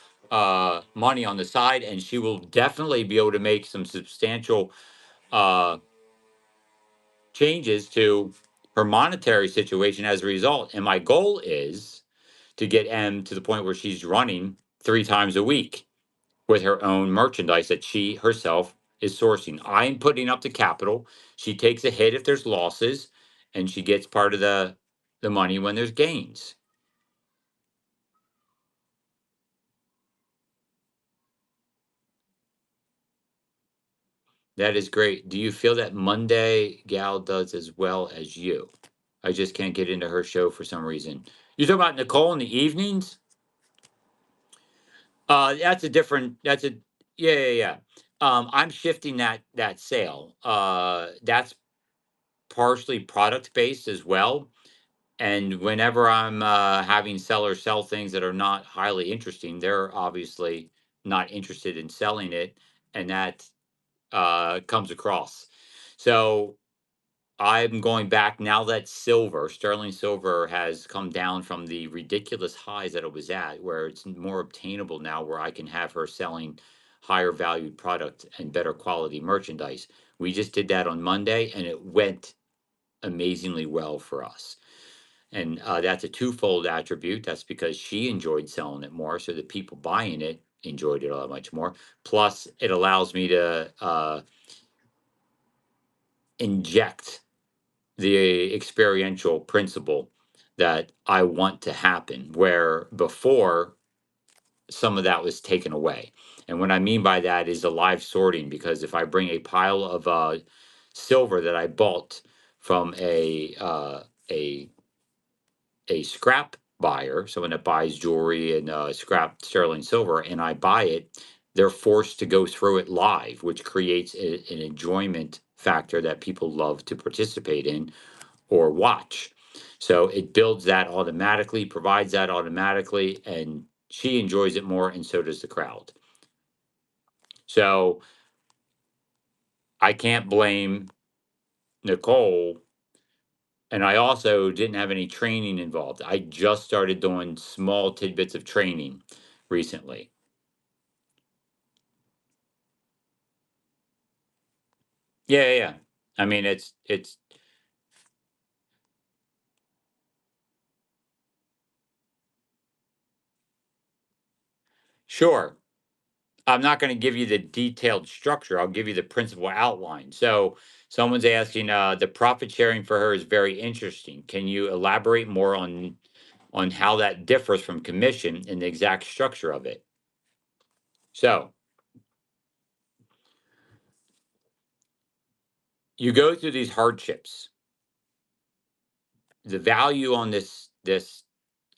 money on the side. And she will definitely be able to make some substantial uh, changes to her monetary situation as a result. And my goal is to get M to the point where she's running 3 times a week with her own merchandise that she herself is sourcing. I'm putting up the capital. She takes a hit if there's losses, and she gets part of the money when there's gains. That is great. Do you feel that Monday Gal does as well as you? I just can't get into her show for some reason. You talking about Nicole in the evenings? That's a different. That's a Yeah, yeah, yeah. I'm shifting that sale. That's partially product based as well. And whenever I'm having sellers sell things that are not highly interesting, they're obviously not interested in selling it, and that comes across. So I'm going back now that sterling silver has come down from the ridiculous highs that it was at, where it's more obtainable now, where I can have her selling higher valued product and better quality merchandise. We just did that on Monday, and it went amazingly well for us. And that's a twofold attribute. That's because she enjoyed selling it more, so the people buying it enjoyed it a lot much more. Plus, it allows me to inject the experiential principle that I want to happen, where before some of that was taken away. And what I mean by that is the live sorting, because if I bring a pile of silver that I bought from a scrap buyer, someone that buys jewelry and scrap sterling silver, and I buy it, they're forced to go through it live, which creates an enjoyment factor that people love to participate in or watch. So it builds that automatically, provides that automatically, and she enjoys it more, and so does the crowd. So I can't blame Nicole. And I also didn't have any training involved. I just started doing small tidbits of training. recently. Yeah, yeah, yeah. I mean, it's sure. I'm not going to give you the detailed structure. I'll give you the principal outline. So someone's asking, the profit sharing for her is very interesting. Can you elaborate more on how that differs from commission and the exact structure of it? So you go through these hardships. The value on this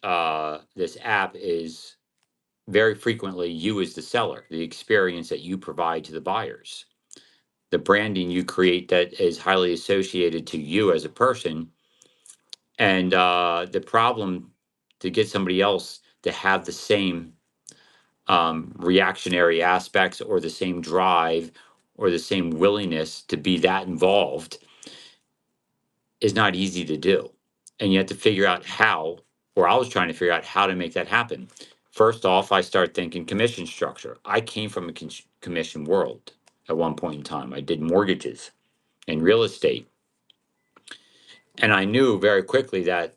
app is very frequently you as the seller, the experience that you provide to the buyers, the branding you create that is highly associated to you as a person, and the problem to get somebody else to have the same reactionary aspects or the same drive or the same willingness to be that involved is not easy to do. And you have to figure out how, or I was trying to figure out how to make that happen. First off, I start thinking commission structure. I came from a commission world at one point in time. I did mortgages and real estate. And I knew very quickly that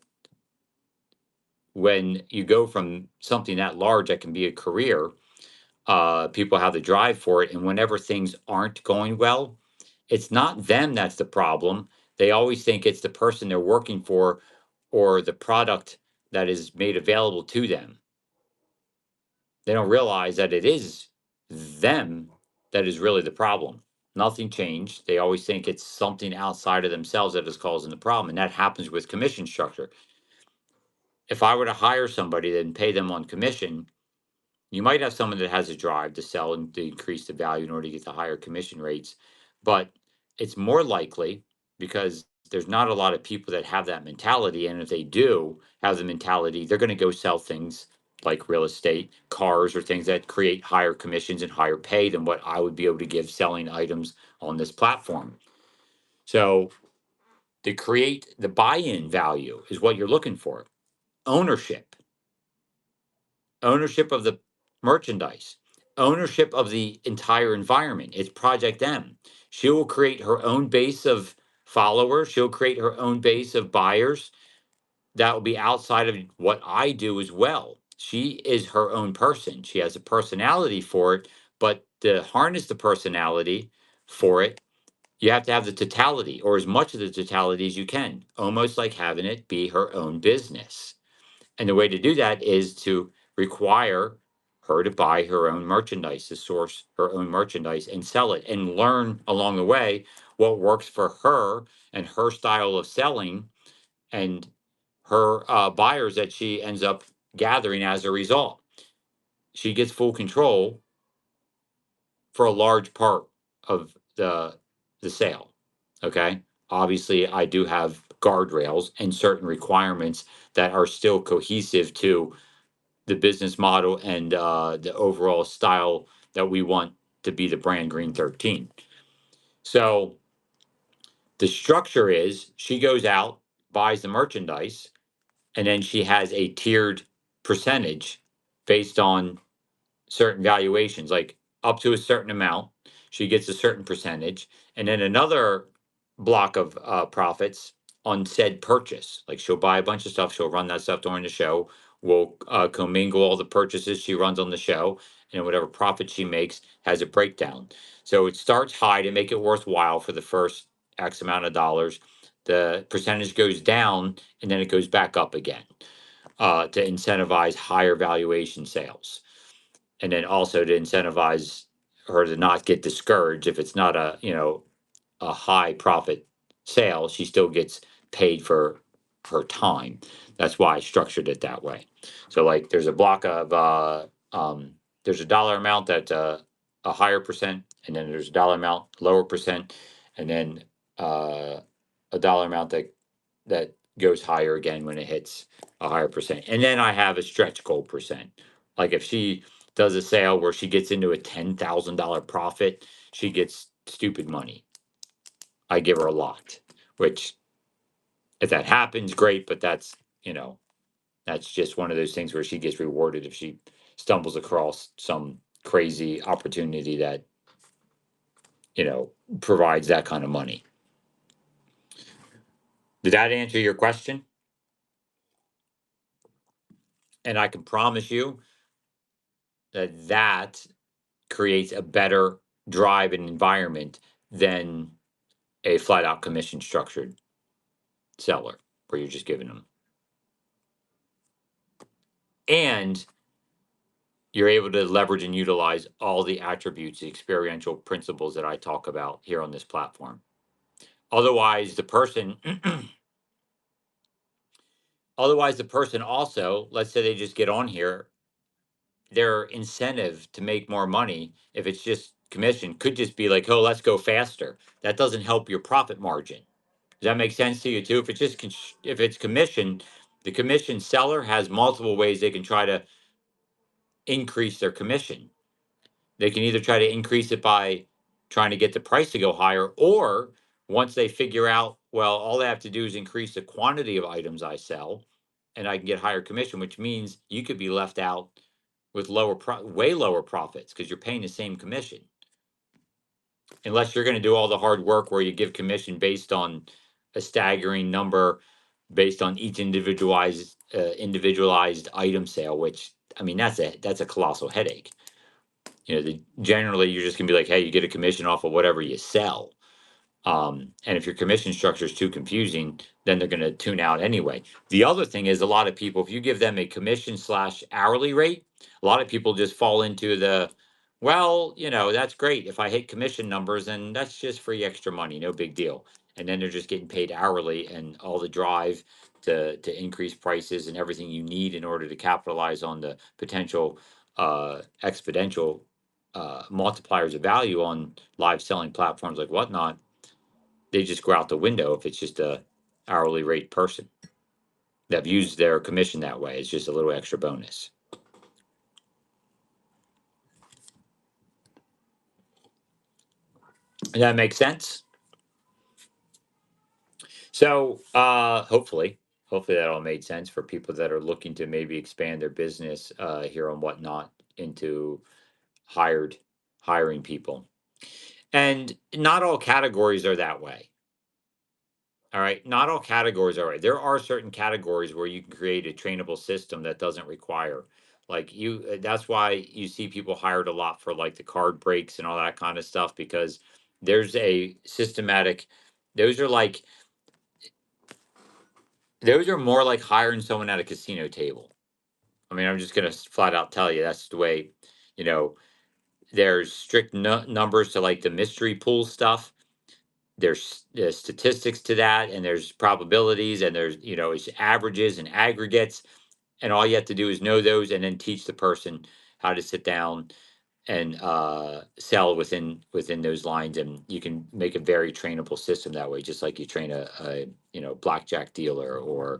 when you go from something that large that can be a career, people have the drive for it. And whenever things aren't going well, it's not them that's the problem. They always think it's the person they're working for or the product that is made available to them. They don't realize that it is them that is really the problem. Nothing changed. They always think it's something outside of themselves that is causing the problem. And that happens with commission structure. If I were to hire somebody and pay them on commission, you might have someone that has a drive to sell and to increase the value in order to get the higher commission rates, but it's more likely because there's not a lot of people that have that mentality. And if they do have the mentality, they're going to go sell things like real estate, cars, or things that create higher commissions and higher pay than what I would be able to give selling items on this platform. So to create the buy-in value is what you're looking for. Ownership, ownership of the merchandise, ownership of the entire environment. It's Project M. She will create her own base of followers, she'll create her own base of buyers that will be outside of what I do as well. She is her own person. She has a personality for it, but to harness the personality for it, you have to have the totality or as much of the totality as you can, almost like having it be her own business. And the way to do that is to require her to buy her own merchandise, to source her own merchandise and sell it and learn along the way what works for her and her style of selling and her buyers that she ends up gathering as a result. She gets full control for a large part of the sale. Okay. Obviously, I do have guardrails and certain requirements that are still cohesive to the business model and the overall style that we want to be the brand Green 13. So the structure is she goes out, buys the merchandise, and then she has a tiered percentage based on certain valuations, like up to a certain amount, she gets a certain percentage, and then another block of profits on said purchase. Like she'll buy a bunch of stuff, she'll run that stuff during the show. We'll commingle all the purchases she runs on the show, and whatever profit she makes has a breakdown. So it starts high to make it worthwhile for the first X amount of dollars. The percentage goes down, and then it goes back up again to incentivize higher valuation sales, and then also to incentivize her to not get discouraged if it's not a high profit sale. She still gets paid for her time. That's why I structured it that way. So like there's a block of there's a dollar amount that a higher percent, and then there's a dollar amount lower percent, and then uh, a dollar amount that goes higher again when it hits a higher percent. And then I have a stretch goal percent. Like if she does a sale where she gets into a $10,000 profit, she gets stupid money. I give her a lot, which if that happens, great. But that's, that's just one of those things where she gets rewarded if she stumbles across some crazy opportunity that, provides that kind of money. Did that answer your question? And I can promise you that creates a better drive and environment than a flat out commission structured seller where you're just giving them. And you're able to leverage and utilize all the attributes, the experiential principles that I talk about here on this platform. Otherwise, the person also, let's say they just get on here, their incentive to make more money, if it's just commission, could just be like, oh, let's go faster. That doesn't help your profit margin. Does that make sense to you too? If it's commission, the commission seller has multiple ways they can try to increase their commission. They can either try to increase it by trying to get the price to go higher, or once they figure out, well, all they have to do is increase the quantity of items I sell, and I can get higher commission, which means you could be left out with way lower profits because you're paying the same commission. Unless you're going to do all the hard work where you give commission based on a staggering number, based on each individualized item sale, which I mean that's a colossal headache. Generally you're just gonna be like, hey, you get a commission off of whatever you sell. And if your commission structure is too confusing, then they're going to tune out anyway. The other thing is, a lot of people, if you give them a commission slash hourly rate, a lot of people just fall into well, that's great. If I hit commission numbers, then that's just free extra money, no big deal. And then they're just getting paid hourly, and all the drive to increase prices and everything you need in order to capitalize on the potential exponential multipliers of value on live selling platforms like Whatnot, they just go out the window if it's just a hourly rate person that views their commission that way. It's just a little extra bonus. And that makes sense. So hopefully that all made sense for people that are looking to maybe expand their business here on Whatnot into hiring people. And not all categories are that way. All right. Not all categories are right. There are certain categories where you can create a trainable system that doesn't require, like that's why you see people hired a lot for like the card breaks and all that kind of stuff, because there's a systematic, those are like, those are more like hiring someone at a casino table. I mean, I'm just going to flat out tell you that's the way, you know, there's strict numbers to like the mystery pool stuff. There's statistics to that, and there's probabilities, and there's it's averages and aggregates, and all you have to do is know those and then teach the person how to sit down and sell within those lines, and you can make a very trainable system that way, just like you train a blackjack dealer or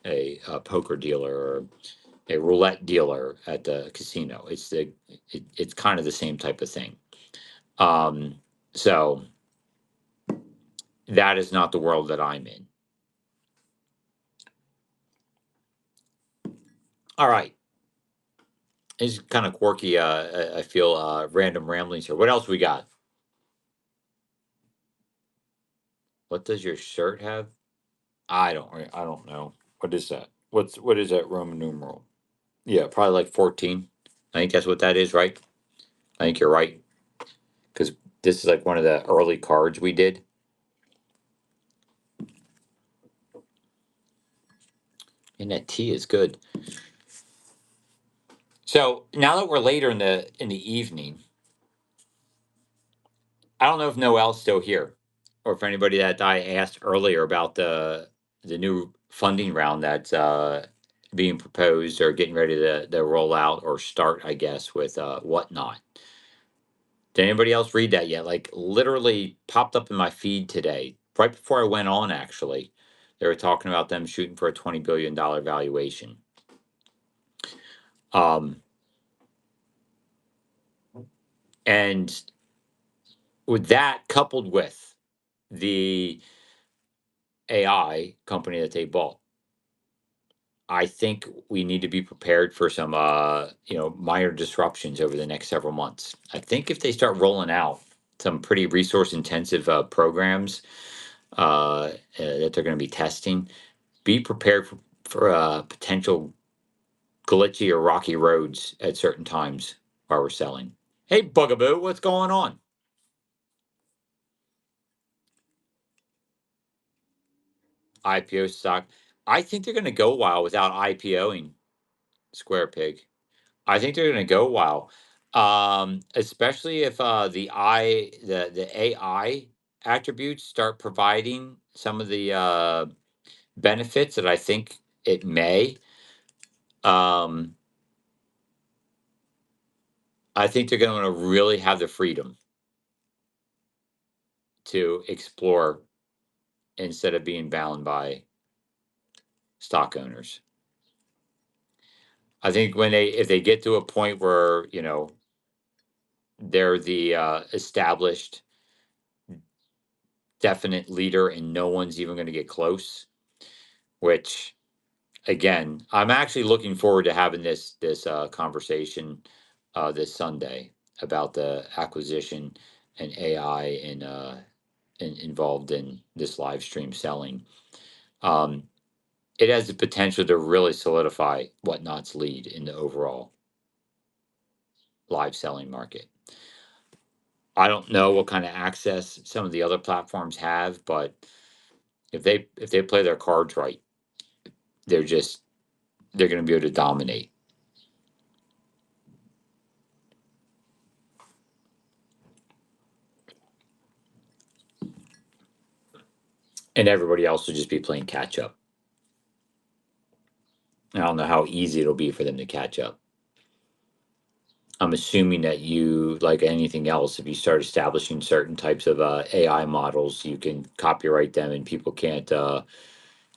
a poker dealer or a roulette dealer at the casino. It's kind of the same type of thing. So that is not the world that I'm in. All right. It's kind of quirky. I feel random ramblings here. What else we got? What does your shirt have? I don't know. What is that? What is that Roman numeral? Yeah, probably like 14. I think that's what that is, right? I think you're right. Because this is like one of the early cards we did. And that tea is good. So now that we're later in the evening, I don't know if Noel's still here, or if anybody that I asked earlier about the new funding round that's being proposed or getting ready to roll out or start, I guess, with Whatnot. Did anybody else read that yet? Like literally popped up in my feed today, right before I went on. Actually, they were talking about them shooting for a $20 billion valuation. And with that, coupled with the AI company that they bought, I think we need to be prepared for some, minor disruptions over the next several months. I think if they start rolling out some pretty resource intensive programs that they're going to be testing, be prepared for potential glitchy or rocky roads at certain times while we're selling. Hey, Bugaboo, what's going on? IPO stock. I think they're going to go a while without IPOing Square Pig. I think they're going to go a while, especially if the AI attributes start providing some of the benefits that I think it may. Um, I think they're going to really have the freedom to explore instead of being bound by stock owners. I think if they get to a point where they're the established definite leader and no one's even going to get close, which again, I'm actually looking forward to having this conversation this Sunday about the acquisition and AI involved in this live stream selling. Um, it has the potential to really solidify Whatnot's lead in the overall live selling market. I don't know what kind of access some of the other platforms have, but if they play their cards right, they're just they're going to be able to dominate. And everybody else will just be playing catch up. I don't know how easy it'll be for them to catch up. I'm assuming that you, like anything else, if you start establishing certain types of AI models, you can copyright them and people can't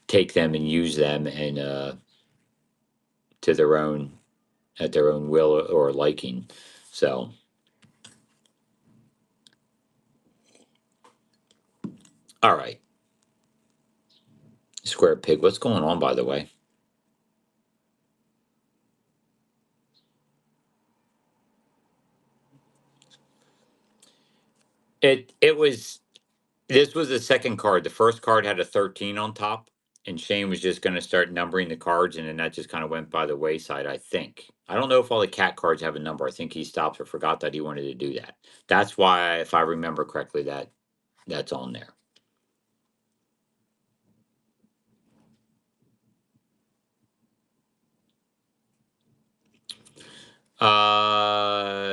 take them and use them and to their own at their own will or liking. So, all right, Square Pig, what's going on, by the way? It was This was the second card. The first card had a 13 on top, and Shane was just going to start numbering the cards, and then that just kind of went by the wayside, I think. I don't know if all the cat cards have a number. I think he stopped or forgot that he wanted to do that. That's why, if I remember correctly, that's on there.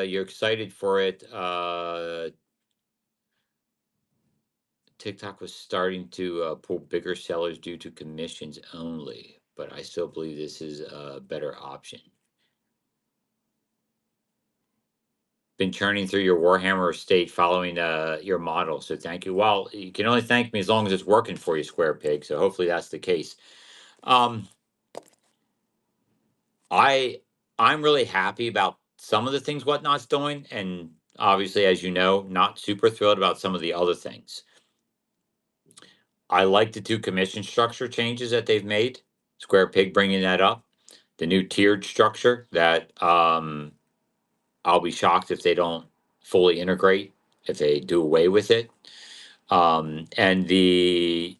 You're excited for it. TikTok was starting to pull bigger sellers due to commissions only, but I still believe this is a better option. Been churning through your Warhammer estate following your model. So thank you. Well, you can only thank me as long as it's working for you, Square Pig. So hopefully that's the case. Um, I I'm really happy about some of the things Whatnot's doing, and obviously, as you know, not super thrilled about some of the other things. I like the two commission structure changes that they've made. Square Pig bringing that up, the new tiered structure that I'll be shocked if they don't fully integrate, if they do away with it. And the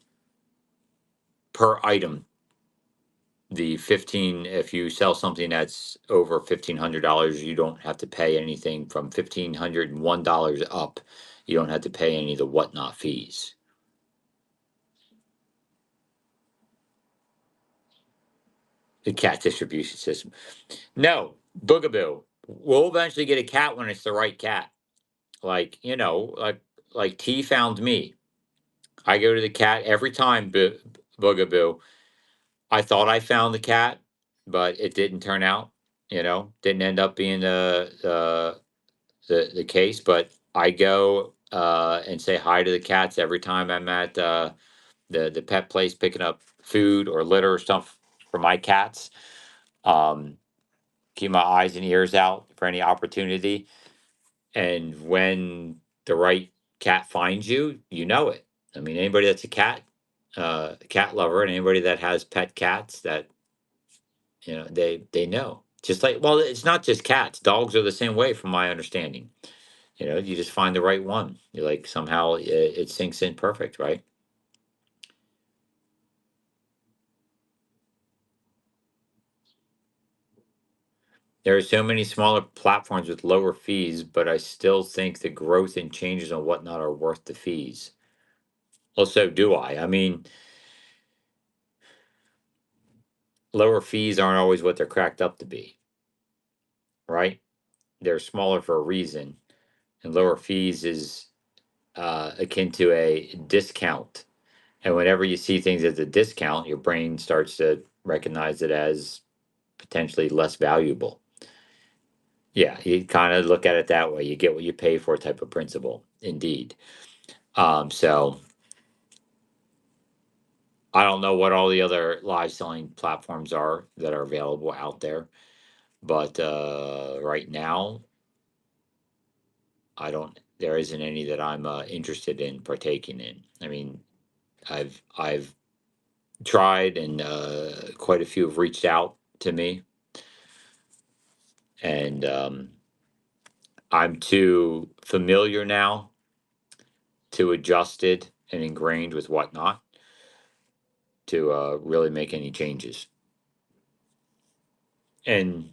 per item, the 15, if you sell something that's over $1,500, you don't have to pay anything from $1,501 up. You don't have to pay any of the Whatnot fees. The cat distribution system. No, Boogaboo. We'll eventually get a cat when it's the right cat. Like, like T found me. I go to the cat every time, Boogaboo. I thought I found the cat, but it didn't turn out. Didn't end up being the case. But I go and say hi to the cats every time I'm at the pet place picking up food or litter or stuff for my cats. Um, Keep my eyes and ears out for any opportunity. And when the right cat finds you, you know it. Anybody that's a cat lover, and anybody that has pet cats that They know. Just like, well, it's not just cats. Dogs are the same way, from my understanding. You just find the right one. You like somehow it sinks in perfect, right? There are so many smaller platforms with lower fees, but I still think the growth and changes and whatnot are worth the fees. Well, so do I. I mean, lower fees aren't always what they're cracked up to be, right? They're smaller for a reason, and lower fees is akin to a discount. And whenever you see things as a discount, your brain starts to recognize it as potentially less valuable. Yeah, you kind of look at it that way. You get what you pay for type of principle, indeed. So I don't know what all the other live selling platforms are that are available out there, but right now, I don't. There isn't any that I'm interested in partaking in. I mean, I've tried, and quite a few have reached out to me, and I'm too familiar now, too adjusted and ingrained with whatnot to really make any changes. And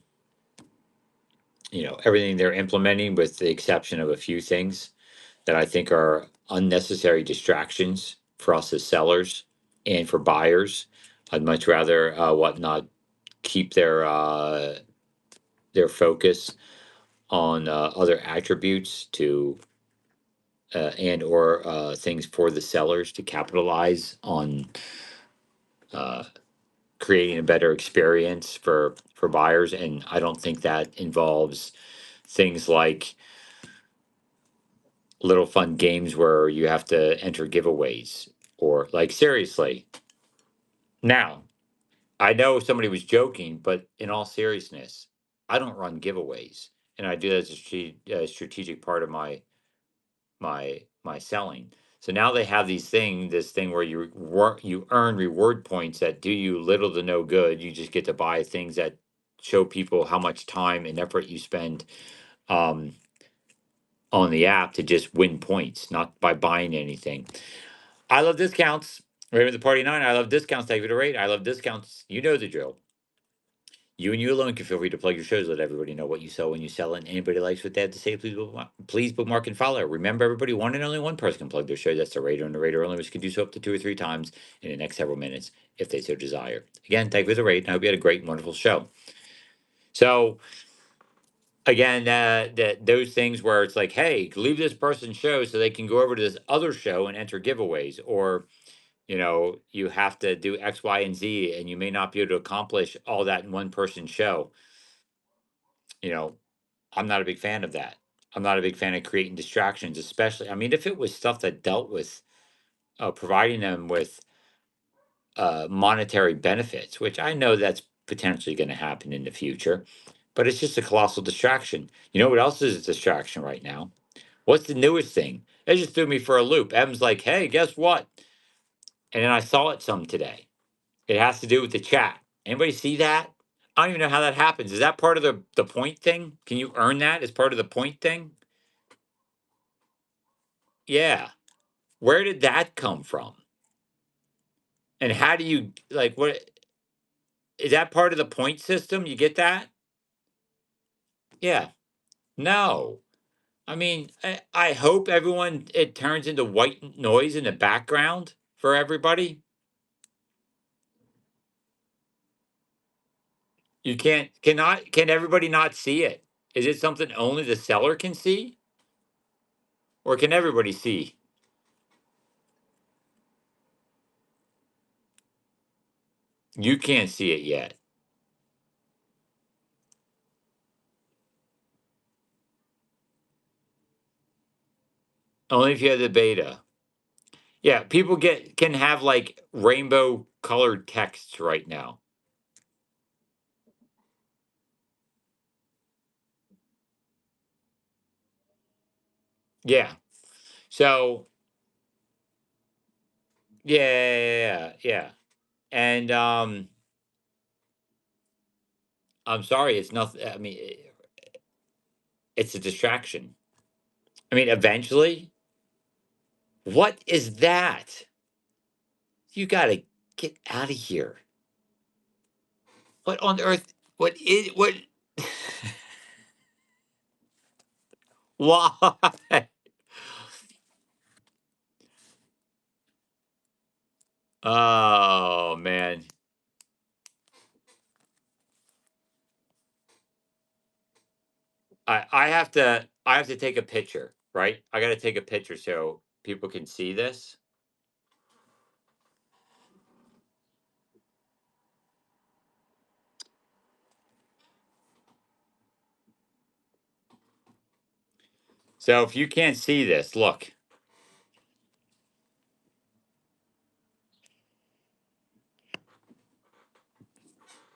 everything they're implementing, with the exception of a few things that I think are unnecessary distractions for us as sellers and for buyers. I'd much rather whatnot keep their focus on other attributes to and or things for the sellers to capitalize on uh, creating a better experience for buyers. And I don't think that involves things like little fun games where you have to enter giveaways, or like, seriously. Now, I know somebody was joking, but in all seriousness, I don't run giveaways, and I do that as a strategic part of my selling. So now they have this thing where you earn reward points that do you little to no good. You just get to buy things that show people how much time and effort you spend um, on the app to just win points, not by buying anything. I love discounts. Right with the party nine. I love discounts. Take it to rate. I love discounts. You know the drill. You and you alone can feel free to plug your shows. Let everybody know what you sell when you sell it. And anybody likes what they have to say, please bookmark and follow. Remember, everybody, one and only one person can plug their show. That's the rater, and the rater only, which can do so up to 2 or 3 times in the next several minutes if they so desire. Again, thank you for the rate, and I hope you had a great and wonderful show. So, again, that those things where it's like, hey, leave this person's show so they can go over to this other show and enter giveaways, or you have to do X, Y, and Z, and you may not be able to accomplish all that in one person's show. You know, I'm not a big fan of that. I'm not a big fan of creating distractions, especially. I mean, if it was stuff that dealt with providing them with monetary benefits, which I know that's potentially going to happen in the future, but it's just a colossal distraction. You know what else is a distraction right now? What's the newest thing? It just threw me for a loop. Evan's like, hey, guess what? And then I saw it some today. It has to do with the chat. Anybody see that? I don't even know how that happens. Is that part of the point thing? Can you earn that as part of the point thing? Yeah. Where did that come from? And how do you, like, what is that part of the point system? You get that? Yeah. No. I mean, I hope everyone, it turns into white noise in the background for everybody. Can everybody not see it? Is it something only the seller can see? Or can everybody see? You can't see it yet. Only if you have the beta. Yeah, people can have like rainbow colored texts right now. Yeah. So yeah, yeah, yeah. And I'm sorry, it's nothing. I mean, it's a distraction. I mean, eventually, what is that? You got to get out of here. What on earth? What is what? Why? Oh man. I have to take a picture, right? I got to take a picture so people can see this. So if you can't see this, look.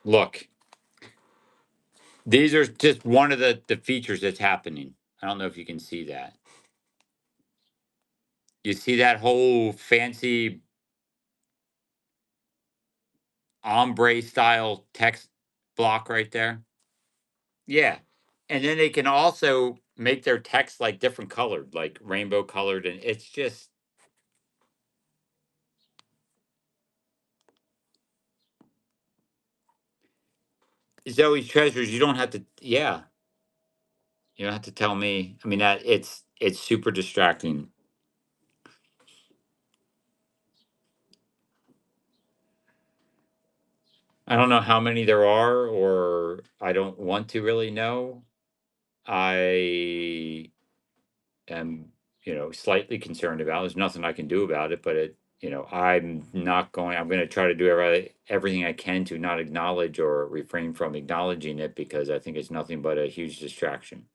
Look. These are just one of the features that's happening. I don't know if you can see that. You see that whole fancy ombre style text block right there? Yeah. And then they can also make their text like different colored, like rainbow colored. And it's just Zoe's treasures. You don't have to, yeah, you don't have to tell me. I mean, that it's super distracting. I don't know how many there are, or I don't want to really know. I am, slightly concerned about. There's nothing I can do about it, but I'm going to try to do everything I can to not acknowledge or refrain from acknowledging it because I think it's nothing but a huge distraction.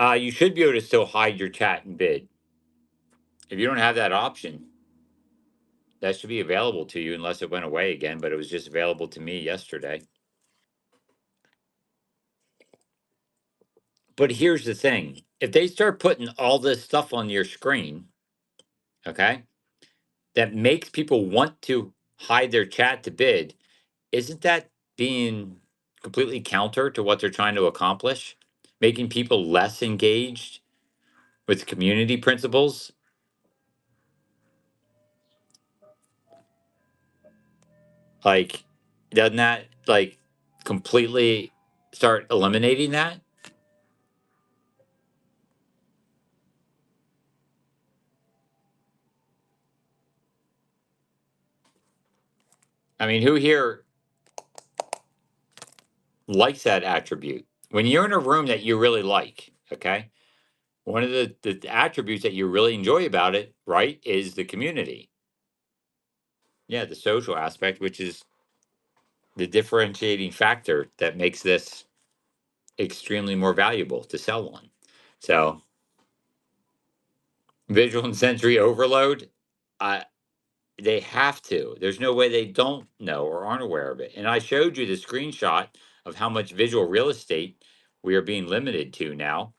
You should be able to still hide your chat and bid. If you don't have that option, that should be available to you unless it went away again, but it was just available to me yesterday. But here's the thing. If they start putting all this stuff on your screen, okay, that makes people want to hide their chat to bid, isn't that being completely counter to what they're trying to accomplish? Making people less engaged with community principles? Like, doesn't that like completely start eliminating that? I mean, who here likes that attribute? When you're in a room that you really like, okay? One of the attributes that you really enjoy about it, right, is the community. Yeah, the social aspect, which is the differentiating factor that makes this extremely more valuable to sell on. So, visual and sensory overload, I they have to. There's no way they don't know or aren't aware of it. And I showed you the screenshot of how much visual real estate we are being limited to now.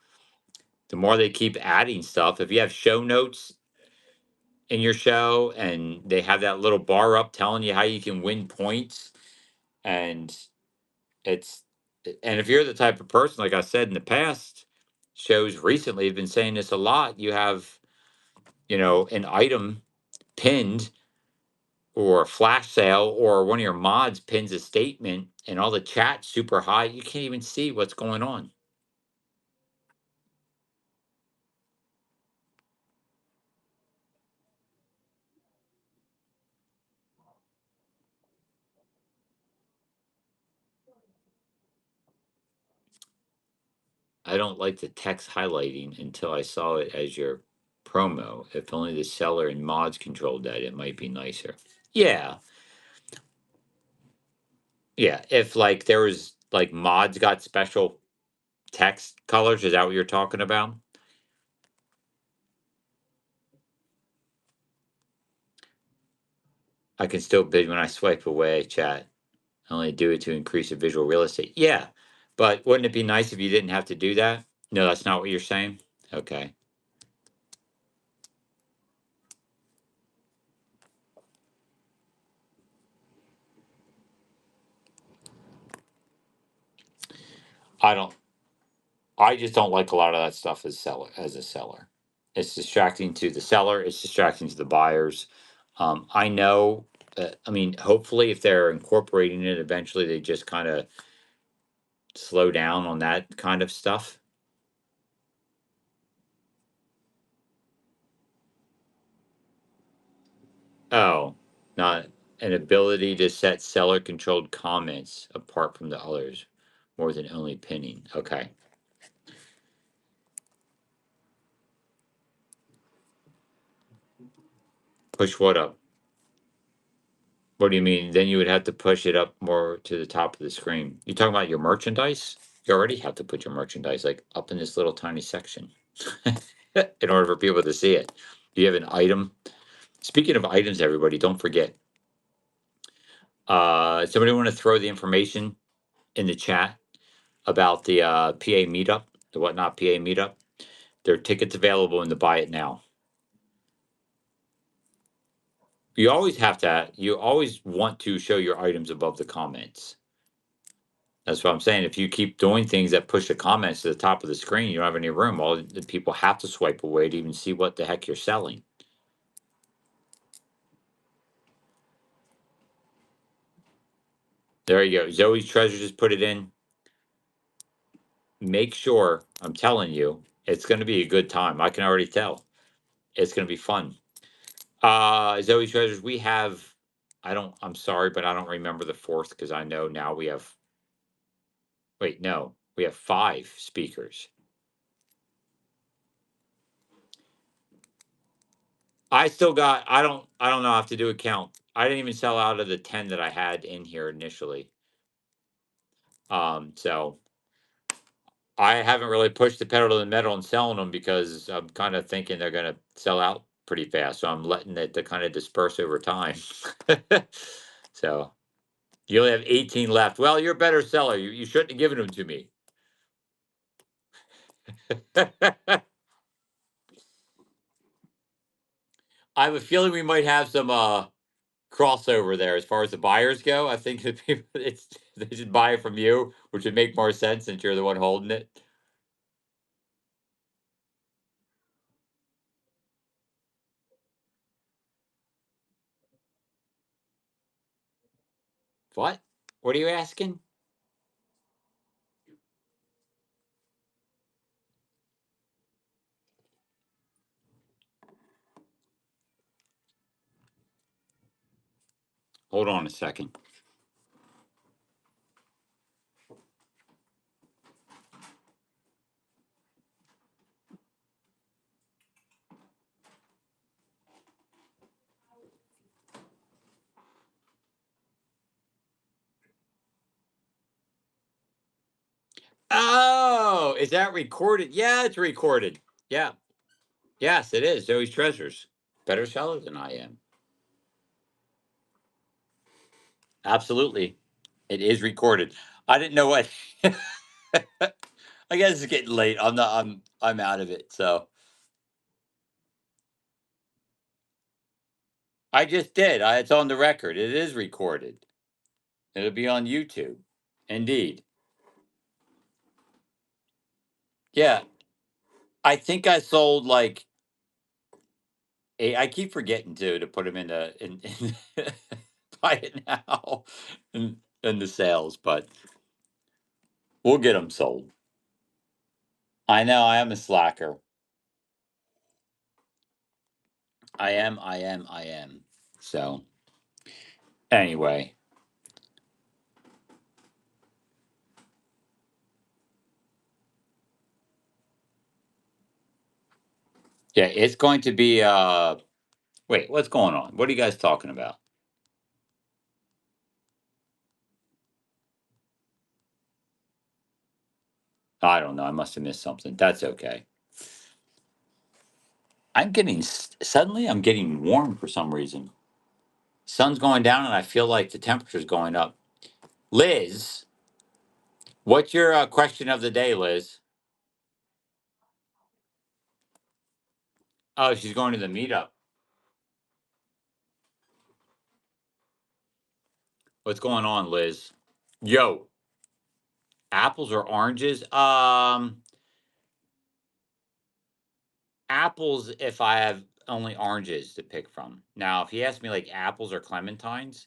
The more they keep adding stuff, if you have show notes in your show and they have that little bar up telling you how you can win points, and it's and if you're the type of person, like I said in the past shows recently have been saying this a lot, you have, an item pinned or a flash sale, or one of your mods pins a statement and all the chat super high, you can't even see what's going on. I don't like the text highlighting until I saw it as your promo. If only the seller and mods controlled that, it might be nicer. Yeah. Yeah. If like there was like mods got special text colors, is that what you're talking about? I can still bid when I swipe away, chat. I only do it to increase the visual real estate. Yeah. But wouldn't it be nice if you didn't have to do that? No, that's not what you're saying. Okay. I don't. I just don't like a lot of that stuff as a seller. It's distracting to the seller. It's distracting to the buyers. I know. I mean, hopefully, if they're incorporating it, eventually they just kind of slow down on that kind of stuff. Oh, not an ability to set seller controlled comments apart from the others, more than only pinning. Okay. Push what up? What do you mean? Then you would have to push it up more to the top of the screen. You talking about your merchandise? You already have to put your merchandise like up in this little tiny section in order for people to see it. You have an item. Speaking of items, everybody, don't forget. Somebody want to throw the information in the chat about the PA meetup, the whatnot PA meetup? There are tickets available in the buy it now. You always have to. You always want to show your items above the comments. That's what I'm saying. If you keep doing things that push the comments to the top of the screen, you don't have any room. All the people have to swipe away to even see what the heck you're selling. There you go. Zoe's Treasure just put it in. Make sure, I'm telling you, it's going to be a good time. I can already tell. It's going to be fun. Zoe's Treasures, we have, I'm sorry, but I don't remember the fourth because I know now we have, wait, no, we have 5 speakers. I don't know. I have to do a count. I didn't even sell out of the 10 that I had in here initially. So I haven't really pushed the pedal to the metal and selling them because I'm kind of thinking they're going to sell out pretty fast. So I'm letting it to kind of disperse over time. So you only have 18 left. Well, you're a better seller. You shouldn't have given them to me. I have a feeling we might have some crossover there as far as the buyers go. I think that people they should buy it from you, which would make more sense since you're the one holding it. What? What are you asking? Hold on a second. Oh, is that recorded? Yeah, it's recorded. Yeah. Yes, it is. Zoe's Treasures. Better seller than I am. Absolutely. It is recorded. I didn't know what I guess it's getting late. I'm out of it. So I just did. It's on the record. It is recorded. It'll be on YouTube. Indeed. Yeah. I think I sold like I keep forgetting to put them in buy it now in the sales, but we'll get them sold. I know I am a slacker. I am. So anyway, yeah, it's going to be wait, what's going on? What are you guys talking about? I don't know. I must have missed something. That's okay. Suddenly I'm getting warm for some reason. Sun's going down and I feel like the temperature's going up. Liz, What's your question of the day, Liz? Oh, she's going to the meetup. What's going on, Liz? Yo, apples or oranges? Apples if I have only oranges to pick from. Now, if you ask me like apples or clementines,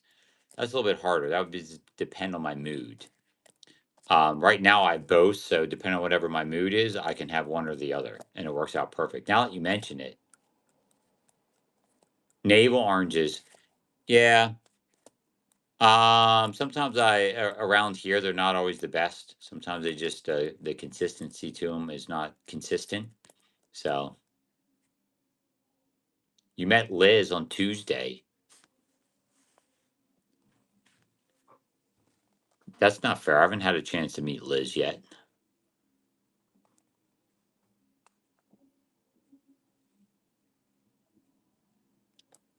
that's a little bit harder. That would depend on my mood. Right now I have both, so depending on whatever my mood is, I can have one or the other, and it works out perfect. Now that you mention it, navel oranges, yeah. Sometimes around here they're not always the best. Sometimes they just the consistency to them is not consistent. So you met Liz on Tuesday. That's not fair. I haven't had a chance to meet Liz yet.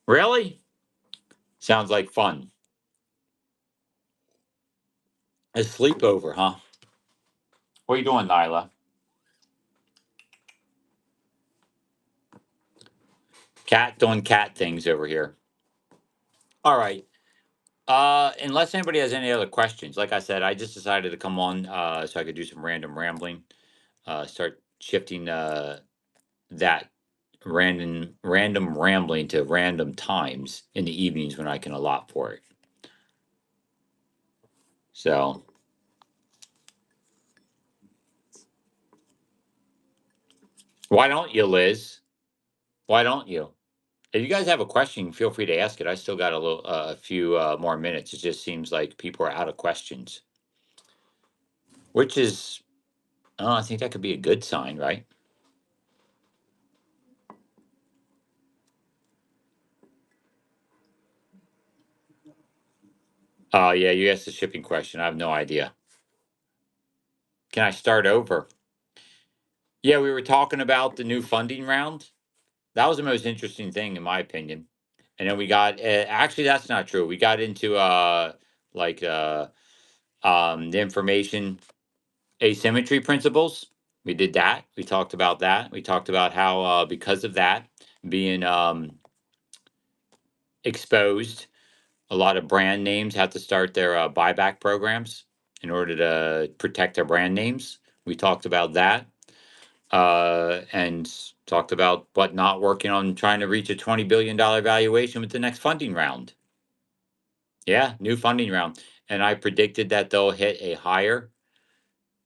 Really? Sounds like fun. A sleepover, huh? What are you doing, Nyla? Cat doing cat things over here. All right. Unless anybody has any other questions, like I said, I just decided to come on so I could do some random rambling. Start shifting that random rambling to random times in the evenings when I can allot for it. So why don't you, Liz? Why don't you? If you guys have a question, feel free to ask it. I still got a few more minutes. It just seems like people are out of questions, which is, oh, I think that could be a good sign, right? Oh, yeah, you asked the shipping question. I have no idea. Can I start over? Yeah, we were talking about the new funding round. That was the most interesting thing, in my opinion. And then we got actually that's not true. We got into like the information asymmetry principles. We did that. We talked about that. We talked about how because of that being exposed, a lot of brand names have to start their buyback programs in order to protect their brand names. We talked about that and talked about what not working on trying to reach a $20 billion valuation with the next funding round. Yeah, new funding round. And I predicted that they'll hit a higher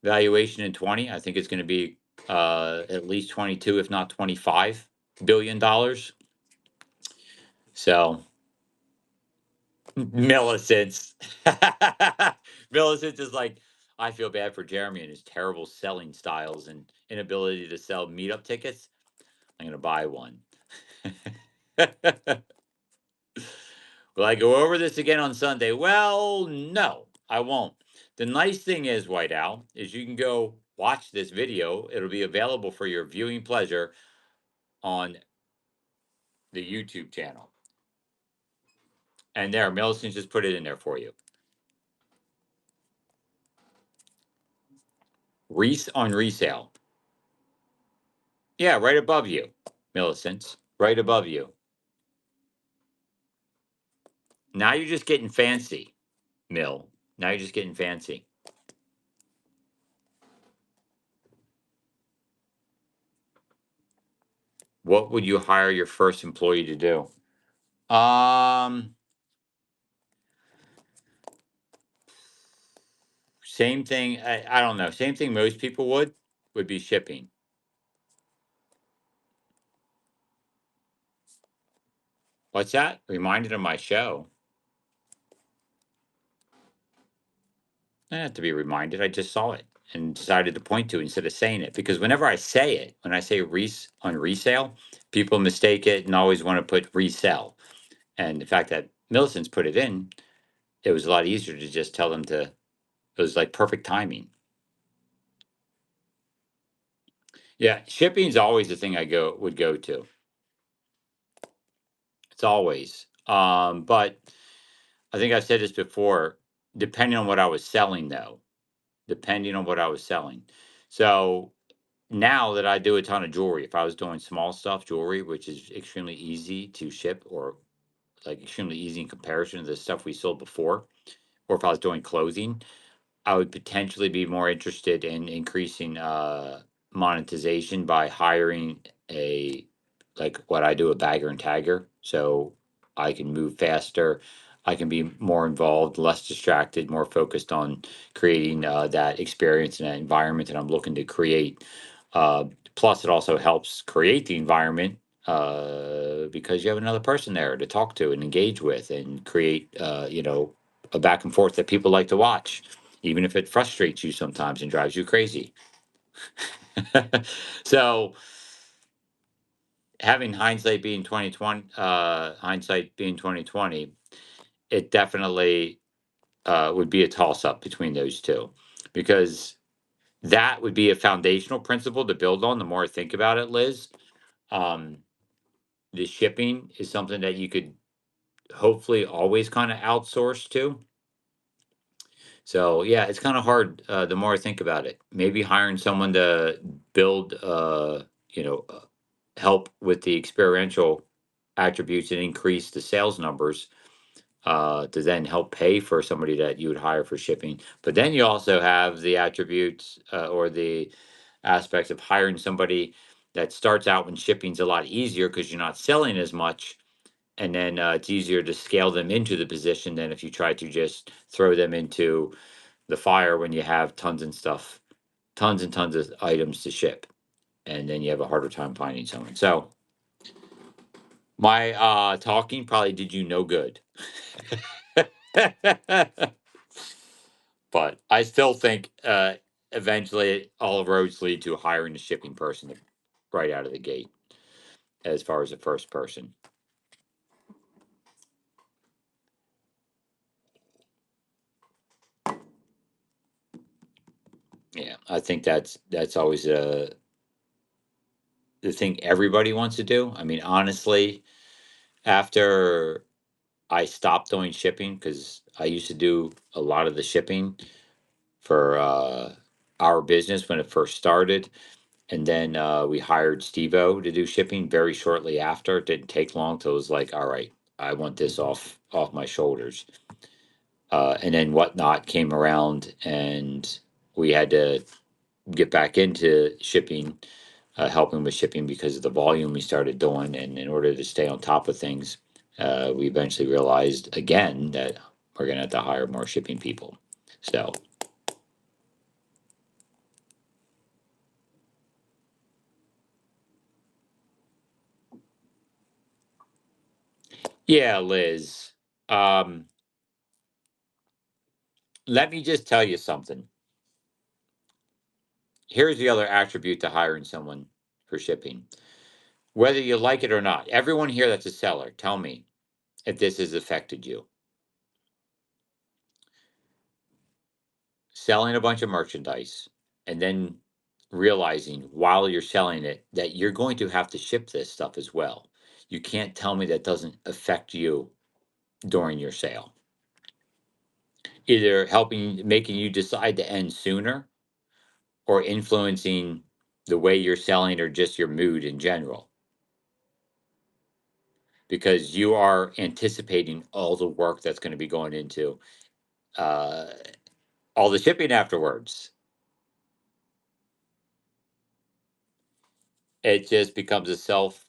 valuation in 20. I think it's going to be at least 22, if not $25 billion. So, millicents. Millicents is like, I feel bad for Jeremy and his terrible selling styles and inability to sell meetup tickets. I'm going to buy one. Will I go over this again on Sunday? Well, no, I won't. The nice thing is, White Owl, is you can go watch this video. It'll be available for your viewing pleasure on the YouTube channel. And there, Millicent just put it in there for you. Reece on resale. Yeah, right above you, Millicent. Right above you. Now you're just getting fancy, Mill. Now you're just getting fancy. What would you hire your first employee to do? Same thing. I don't know. Same thing most people would be shipping. What's that? Reminded of my show. I don't have to be reminded. I just saw it and decided to point to it instead of saying it. Because whenever I say it, when I say Reece on resale, people mistake it and always want to put resell. And the fact that Millicent's put it in, it was a lot easier to just tell them to, it was like perfect timing. Yeah, shipping is always the thing I would go to. It's always. But I think I've said this before, depending on what I was selling though. depending on what I was selling. So now that I do a ton of jewelry, if I was doing small stuff, jewelry, which is extremely easy to ship, or like extremely easy in comparison to the stuff we sold before, or if I was doing clothing, I would potentially be more interested in increasing monetization by hiring a, like what I do, a bagger and tagger. So I can move faster. I can be more involved, less distracted, more focused on creating that experience and that environment that I'm looking to create. Plus, it also helps create the environment because you have another person there to talk to and engage with and create, a back and forth that people like to watch, even if it frustrates you sometimes and drives you crazy. So having hindsight being 2020, it definitely would be a toss up between those two, because that would be a foundational principle to build on. The more I think about it, Liz, um, the shipping is something that you could hopefully always kind of outsource to. So yeah, it's kind of hard. The more I think about it, maybe hiring someone to build, help with the experiential attributes and increase the sales numbers, to then help pay for somebody that you would hire for shipping. But then you also have the attributes, or the aspects of hiring somebody that starts out when shipping's a lot easier because you're not selling as much. And then it's easier to scale them into the position than if you try to just throw them into the fire when you have tons and tons of items to ship, and then you have a harder time finding someone. So my talking probably did you no good. But I still think eventually all roads lead to hiring a shipping person right out of the gate as far as the first person. Yeah, I think that's always the thing everybody wants to do. I mean, honestly, after I stopped doing shipping, because I used to do a lot of the shipping for our business when it first started. And then we hired Steve-O to do shipping very shortly after. It didn't take long till it was like, all right, I want this off my shoulders. And then Whatnot came around, and we had to get back into shipping, helping with shipping because of the volume we started doing. And in order to stay on top of things, we eventually realized again that we're going to have to hire more shipping people. So, yeah, Liz, um, let me just tell you something. Here's the other attribute to hiring someone for shipping. Whether you like it or not, everyone here that's a seller, tell me if this has affected you. Selling a bunch of merchandise and then realizing while you're selling it that you're going to have to ship this stuff as well. You can't tell me that doesn't affect you during your sale. Either helping, making you decide to end sooner, or influencing the way you're selling or just your mood in general, because you are anticipating all the work that's going to be going into uh, all the shipping afterwards. It just becomes a self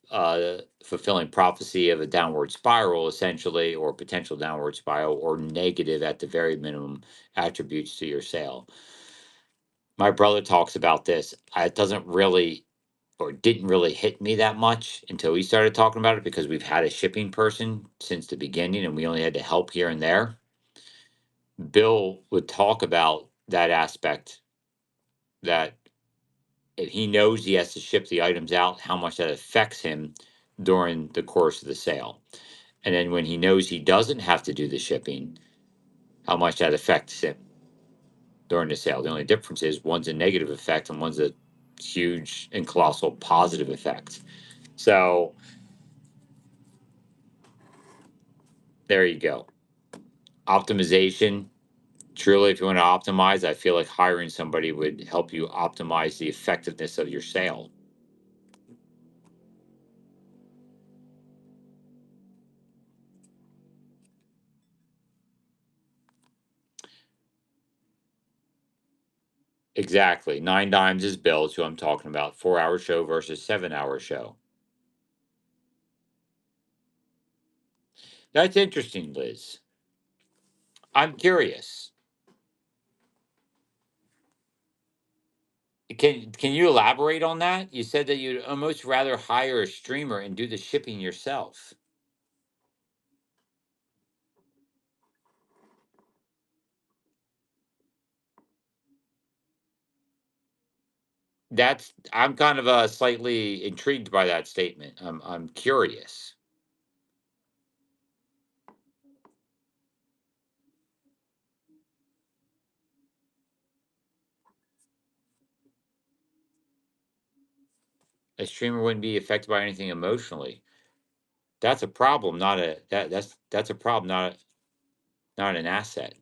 fulfilling prophecy of a downward spiral, essentially, or potential downward spiral, or negative at the very minimum attributes to your sale. My brother talks about this. It doesn't really, or didn't really hit me that much until we started talking about it, because we've had a shipping person since the beginning and we only had to help here and there. Bill would talk about that aspect, that if he knows he has to ship the items out, how much that affects him during the course of the sale. And then when he knows he doesn't have to do the shipping, how much that affects him during the sale. The only difference is one's a negative effect and one's a huge and colossal positive effect. So there you go. Optimization Truly, if you want to optimize, I feel like hiring somebody would help you optimize the effectiveness of your sale. Exactly. Nine dimes is Bill's who I'm talking about. 4 hour show versus 7 hour show. That's interesting, Liz. I'm curious. Can you elaborate on that? You said that you'd almost rather hire a streamer and do the shipping yourself. I'm kind of slightly intrigued by that statement. I'm curious. A streamer wouldn't be affected by anything emotionally. That's a problem, not a that's a problem, not an asset.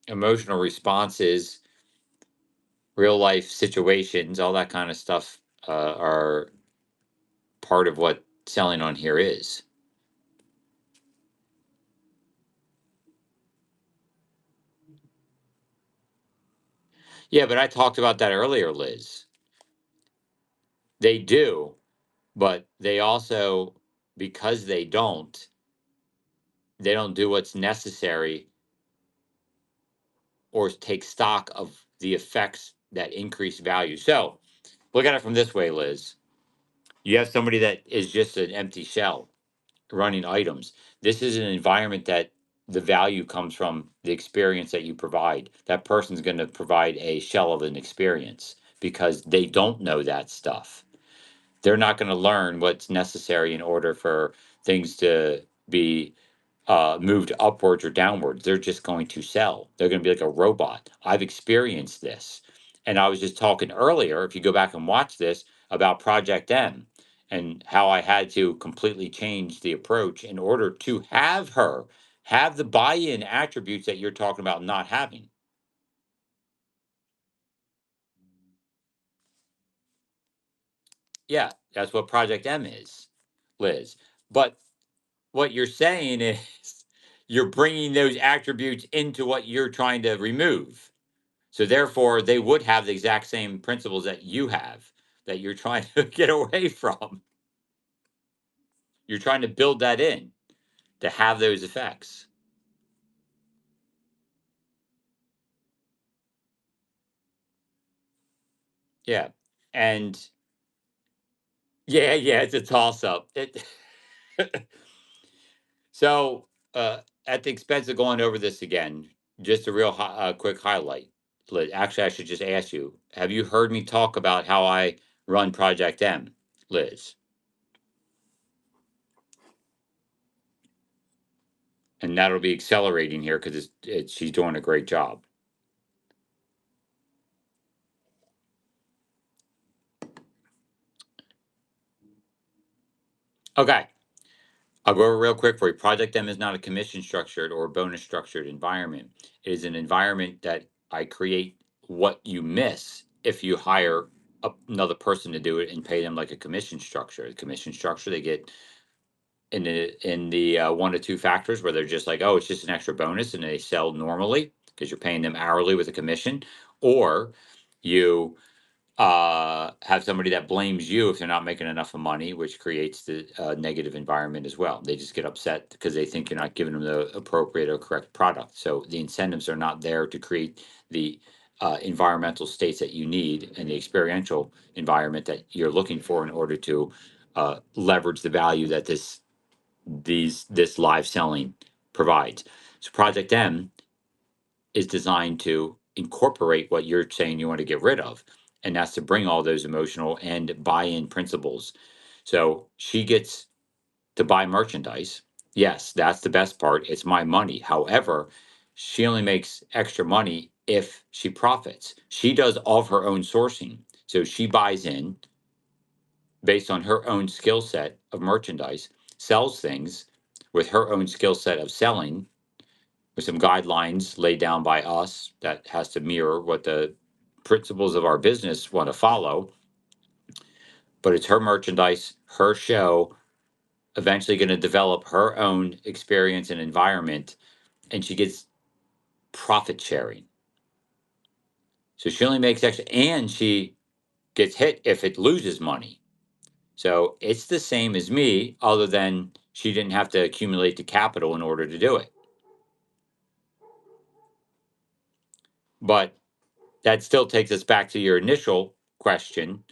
Emotional responses, real life situations, all that kind of stuff are part of what selling on here is. Yeah, but I talked about that earlier, Liz. They do, but they also, because they don't do what's necessary or take stock of the effects that increase value. So look at it from this way, Liz. You have somebody that is just an empty shell running items. This is an environment that the value comes from the experience that you provide. That person's going to provide a shell of an experience because they don't know that stuff. They're not going to learn what's necessary in order for things to be moved upwards or downwards. They're just going to sell. They're going to be like a robot. I've experienced this. And I was just talking earlier, if you go back and watch this, about Project M and how I had to completely change the approach in order to have her have the buy in attributes that you're talking about not having. Yeah, that's what Project M is, Liz. But what you're saying is you're bringing those attributes into what you're trying to remove. So therefore, they would have the exact same principles that you have that you're trying to get away from. You're trying to build that in to have those effects. Yeah. And yeah, it's a toss up. So, at the expense of going over this again, just a real quick highlight. Actually, I should just ask you, have you heard me talk about how I run Project M, Liz? And that'll be accelerating here because she's doing a great job. Okay. I'll go over real quick for you. Project M is not a commission structured or bonus structured environment. It is an environment that I create what you miss if you hire another person to do it and pay them like a commission structure. The commission structure they get in the 1 to 2 factors where they're just like, oh, it's just an extra bonus, and they sell normally because you're paying them hourly with a commission, or you have somebody that blames you if they're not making enough of money, which creates the negative environment as well. They just get upset because they think you're not giving them the appropriate or correct product. So the incentives are not there to create the environmental states that you need and the experiential environment that you're looking for in order to leverage the value that this live selling provides. So Project M is designed to incorporate what you're saying you want to get rid of. And that's to bring all those emotional and buy in principles. So she gets to buy merchandise. Yes, that's the best part. It's my money. However, she only makes extra money if she profits. She does all of her own sourcing. So she buys in based on her own skill set of merchandise, sells things with her own skill set of selling, with some guidelines laid down by us that has to mirror what the principles of our business want to follow. But it's her merchandise, her show, eventually going to develop her own experience and environment, and she gets profit sharing. So she only makes extra, and she gets hit if it loses money. So it's the same as me, other than she didn't have to accumulate the capital in order to do it. But that still takes us back to your initial question.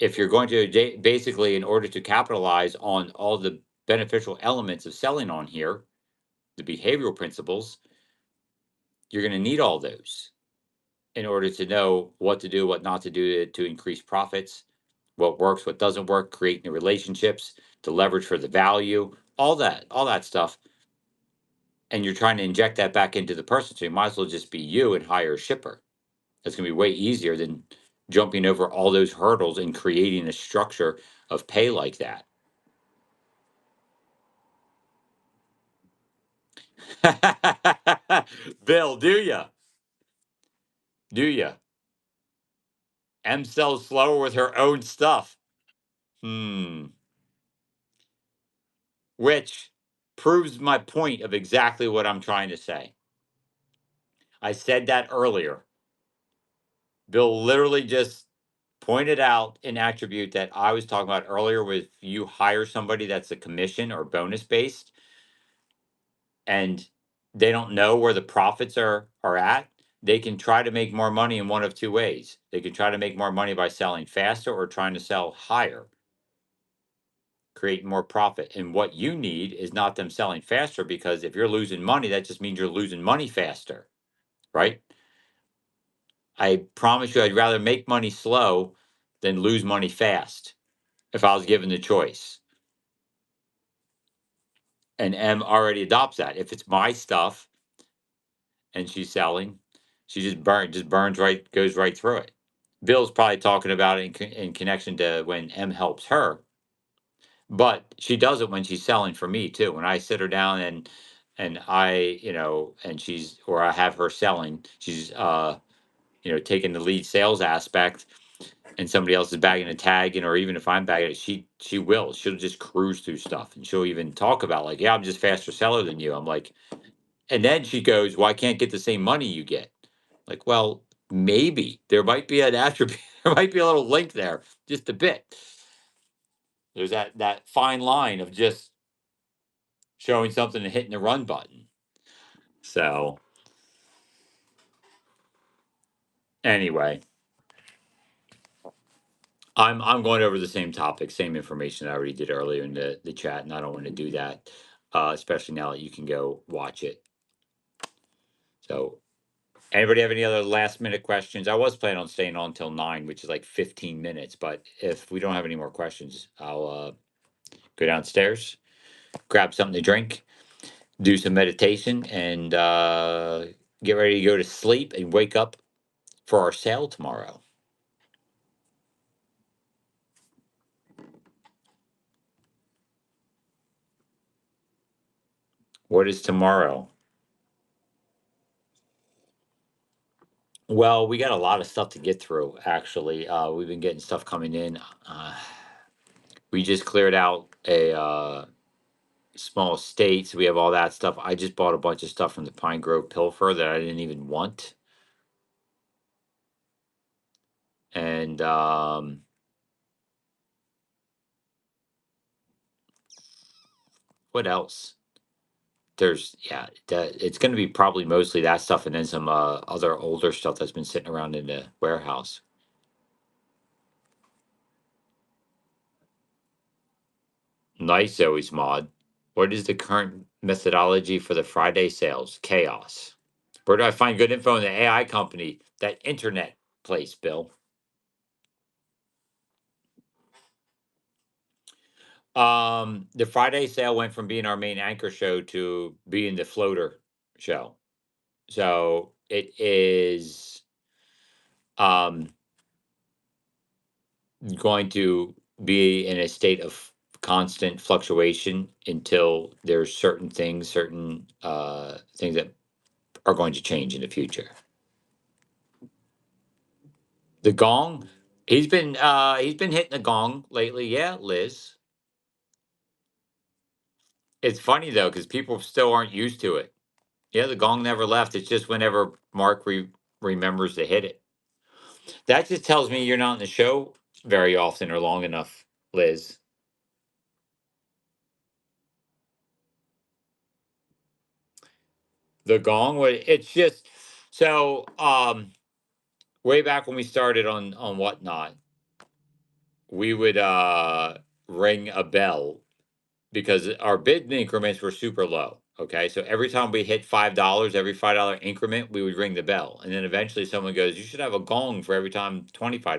If you're going to basically, in order to capitalize on all the beneficial elements of selling on here, the behavioral principles, you're going to need all those in order to know what to do, what not to do to increase profits, what works, what doesn't work, creating the relationships, to leverage for the value, all that stuff. And you're trying to inject that back into the person. So you might as well just be you and hire a shipper. That's going to be way easier than jumping over all those hurdles and creating a structure of pay like that. Bill, do ya? Do ya? M sells slower with her own stuff. Which proves my point of exactly what I'm trying to say. I said that earlier. Bill literally just pointed out an attribute that I was talking about earlier with you hire somebody that's a commission or bonus based and they don't know where the profits are at. They can try to make more money in one of two ways. They can try to make more money by selling faster or trying to sell higher, create more profit. And what you need is not them selling faster, because if you're losing money, that just means you're losing money faster, right? I promise you, I'd rather make money slow than lose money fast if I was given the choice. And M already adopts that. If it's my stuff and she's selling, she just burns right, goes right through it. Bill's probably talking about it in connection to when M helps her, but she does it when she's selling for me too. When I sit her down and I, and she's, or I have her selling, she's taking the lead sales aspect, and somebody else is bagging a tag, or even if I'm bagging it, she'll just cruise through stuff, and she'll even talk about, like, yeah, I'm just faster seller than you. I'm like, and then she goes, well, I can't get the same money you get. Like, well, maybe there might be an attribute, there might be a little link there, just a bit. There's that fine line of just showing something and hitting the run button. So anyway, I'm going over the same topic, same information I already did earlier in the chat, and I don't want to do that, especially now that you can go watch it. So, anybody have any other last minute questions? I was planning on staying on till 9, which is like 15 minutes, but if we don't have any more questions, I'll go downstairs, grab something to drink, do some meditation, and get ready to go to sleep and wake up for our sale tomorrow. What is tomorrow? Well, we got a lot of stuff to get through, actually. We've been getting stuff coming in. We just cleared out a small estate, so we have all that stuff. I just bought a bunch of stuff from the Pine Grove Pilfer that I didn't even want. And what else? It's going to be probably mostly that stuff, and then some other older stuff that's been sitting around in the warehouse. Nice, always mod. What is the current methodology for the Friday sales? Chaos. Where do I find good info in the AI company? That internet place, Bill. The Friday sale went from being our main anchor show to being the floater show. So it is um, going to be in a state of constant fluctuation until there's certain things that are going to change in the future. The gong, he's been hitting the gong lately. Yeah, Liz. It's funny though because people still aren't used to it. Yeah, the gong never left. It's just whenever Mark remembers to hit it. That just tells me you're not in the show very often or long enough, Liz. The gong would it's just so way back when we started on whatnot, we would ring a bell because our bid increments were super low. Okay. So every time we hit $5, every $5 increment, we would ring the bell. And then eventually someone goes, you should have a gong for every time $25.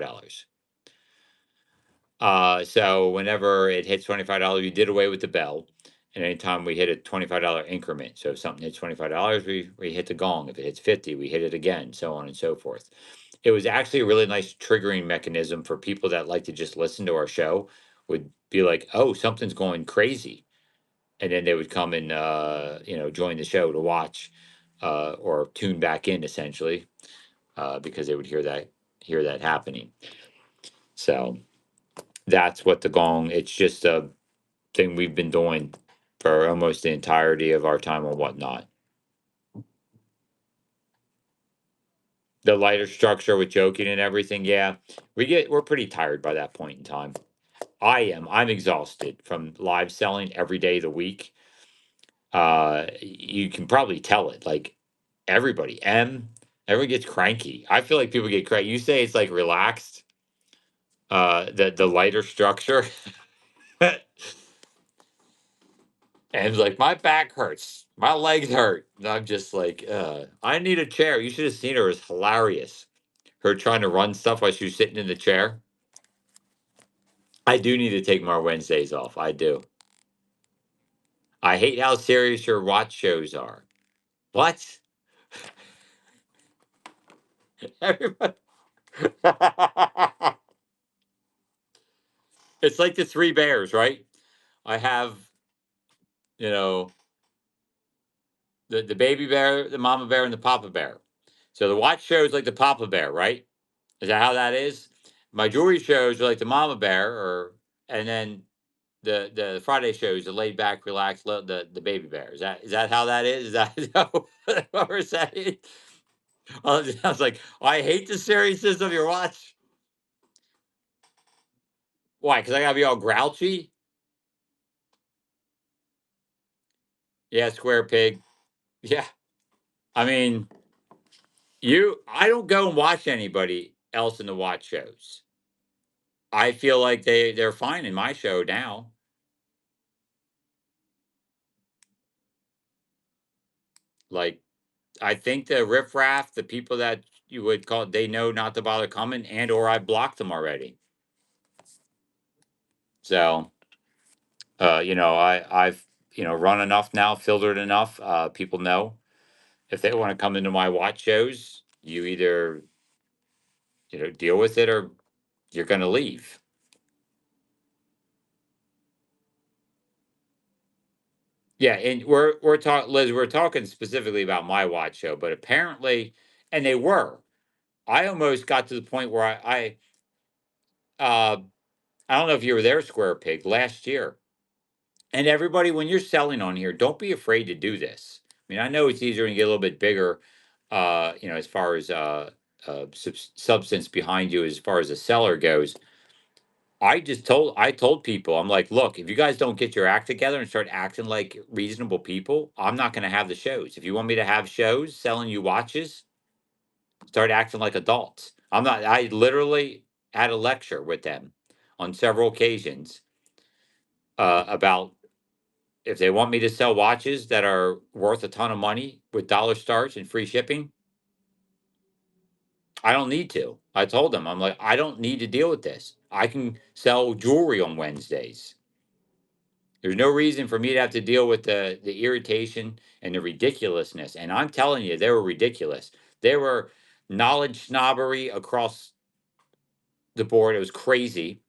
So whenever it hits $25, we did away with the bell. And anytime we hit a $25 increment, so if something hits $25, we hit the gong. If it hits 50, we hit it again, so on and so forth. It was actually a really nice triggering mechanism for people that like to just listen to our show, would be like, oh, something's going crazy. And then they would come and join the show to watch or tune back in essentially because they would hear that happening. So that's what the gong. It's just a thing we've been doing for almost the entirety of our time on whatnot. The lighter structure with joking and everything, yeah, we're pretty tired by that point in time. I am. I'm exhausted from live selling every day of the week. You can probably tell it. Like everyone gets cranky. I feel like people get cranky. You say it's like relaxed. The lighter structure. And it's like, my back hurts. My legs hurt. And I'm just like, I need a chair. You should have seen her. It was hilarious. Her trying to run stuff while she was sitting in the chair. I do need to take more Wednesdays off. I do. I hate how serious your watch shows are. What? Everybody. It's like the three bears, right? I have, you know, the baby bear, the mama bear, and the papa bear. So the watch shows like the papa bear, right? Is that how that is? My jewelry shows are like the mama bear, or and then the Friday shows the laid back, relaxed, the baby bear. Is that how that is? Is that what we're saying? I was like, I hate the seriousness of your watch. Why? Because I gotta be all grouchy. Yeah, square pig. Yeah, I mean, I don't go and watch anybody else in the watch shows. I feel like they're fine in my show now. Like I think the riffraff, the people that you would call, they know not to bother coming, and or I blocked them already. So, I've run enough now, filtered enough. People know if they want to come into my watch shows, you either deal with it or you're going to leave. Yeah, and we're talking, Liz. We're talking specifically about my watch show, but apparently, and they were. I almost got to the point where uh, I don't know if you were there, Square Pig, last year. And everybody, when you're selling on here, don't be afraid to do this. I mean, I know it's easier when you get a little bit bigger, as far as substance behind you, as far as the seller goes. I told people, I'm like, look, if you guys don't get your act together and start acting like reasonable people, I'm not going to have the shows. If you want me to have shows selling you watches, start acting like adults. I'm not. I literally had a lecture with them on several occasions about if they want me to sell watches that are worth a ton of money with dollar stars and free shipping, I don't need to. I told them, I'm like, I don't need to deal with this. I can sell jewelry on Wednesdays. There's no reason for me to have to deal with the irritation and the ridiculousness. And I'm telling you, they were ridiculous. They were knowledge snobbery across the board. It was crazy.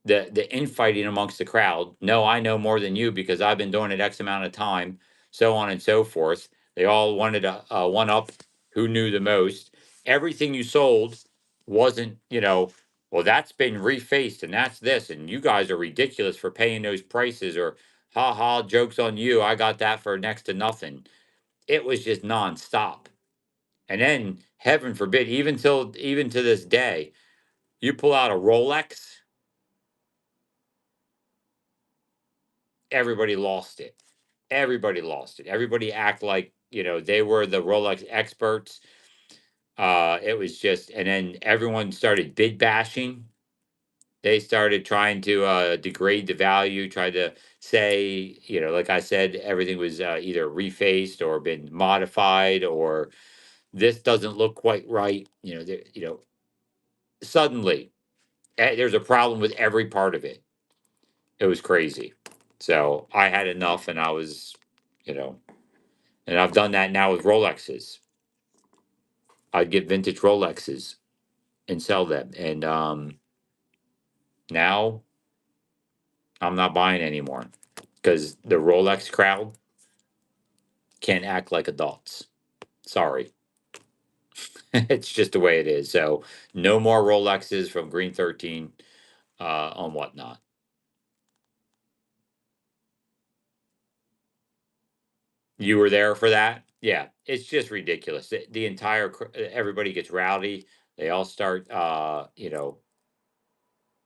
The infighting amongst the crowd. No, I know more than you because I've been doing it X amount of time, so on and so forth. They all wanted a one up who knew the most. Everything you sold wasn't, well, that's been refaced and that's this, and you guys are ridiculous for paying those prices, or ha ha, joke's on you. I got that for next to nothing. It was just nonstop. And then heaven forbid, even to this day, you pull out a Rolex, everybody lost it. Everybody lost it. Everybody act like, they were the Rolex experts. It was just, and then everyone started bid bashing. They started trying to degrade the value, tried to say, like I said, everything was either refaced or been modified, or this doesn't look quite right. Suddenly there's a problem with every part of it. It was crazy. So I had enough, and I was, you know, and I've done that now with Rolexes. I'd get vintage Rolexes and sell them. And now I'm not buying anymore because the Rolex crowd can't act like adults. Sorry. It's just the way it is. So no more Rolexes from Green 13 on whatnot. You were there for that? Yeah, it's just ridiculous. The entire everybody gets rowdy. They all start,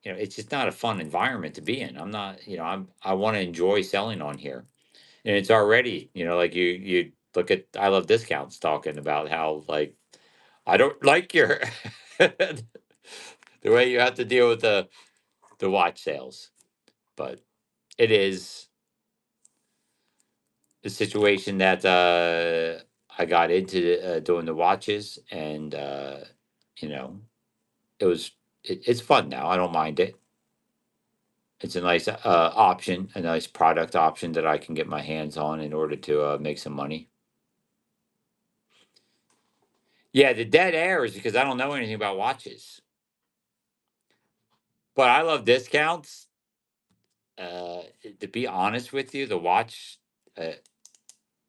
it's just not a fun environment to be in. I'm not, I want to enjoy selling on here, and it's already, like you look at I love discounts talking about how, like, I don't like your the way you have to deal with the watch sales, but it is the situation that I got into doing the watches, and you know, it's fun now. I don't mind it. It's a nice option, a nice product option that I can get my hands on in order to make some money. Yeah, the dead air is because I don't know anything about watches, but I love discounts. Uh, to be honest with you, the watch, uh,